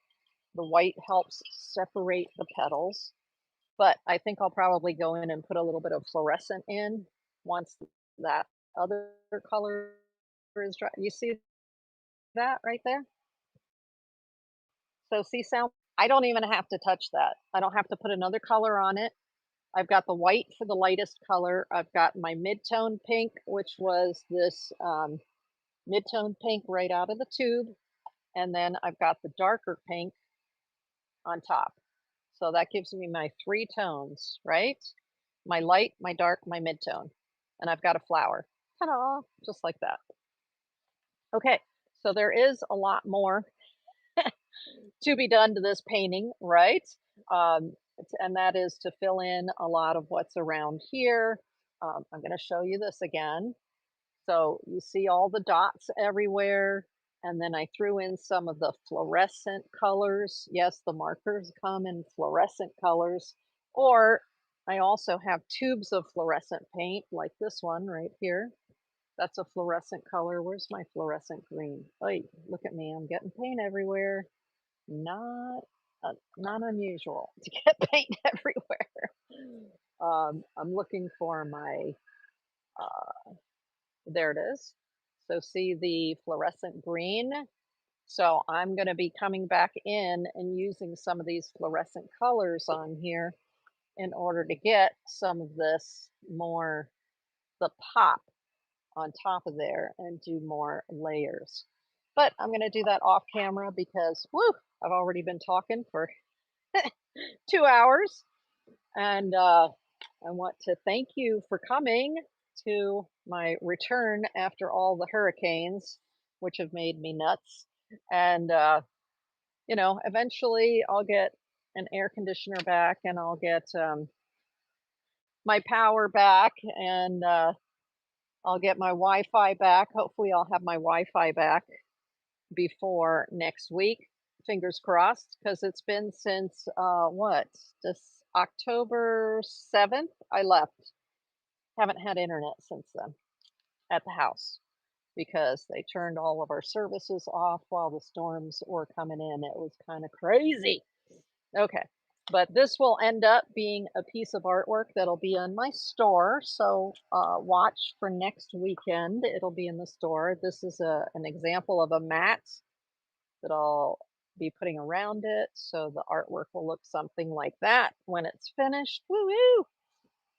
The white helps separate the petals, but I think I'll probably go in and put a little bit of fluorescent in once that other color is dry. You see that right there? So see, sound, I don't even have to touch that. I don't have to put another color on it. I've got the white for the lightest color. I've got my mid-tone pink, which was this mid-tone pink right out of the tube. And then I've got the darker pink on top. So that gives me my 3 tones, right? My light, my dark, my mid-tone. And I've got a flower. Ta-da! Just like that. Okay, so there is a lot more to be done to this painting, right? And that is to fill in a lot of what's around here. I'm going to show you this again. So you see all the dots everywhere. And then I threw in some of the fluorescent colors. Yes, the markers come in fluorescent colors. Or I also have tubes of fluorescent paint, like this one right here. That's a fluorescent color. Where's my fluorescent green? Oh, look at me. I'm getting paint everywhere. Not unusual to get paint everywhere. I'm looking for my, there it is. So see the fluorescent green. So I'm going to be coming back in and using some of these fluorescent colors on here in order to get some of this more the pop on top of there and do more layers. But I'm going to do that off camera because whoo, I've already been talking for 2 hours. And I want to thank you for coming to my return after all the hurricanes, which have made me nuts. And, eventually I'll get an air conditioner back and I'll get my power back and I'll get my Wi Fi back. Hopefully, I'll have my Wi Fi back before next week. Fingers crossed, because it's been since what? This October 7th, I left. Haven't had internet since then at the house because they turned all of our services off while the storms were coming in. It was kind of crazy. Okay. But this will end up being a piece of artwork that'll be in my store. So watch for next weekend. It'll be in the store. This is an example of a mat that I'll be putting around it. So the artwork will look something like that when it's finished. Woo woo!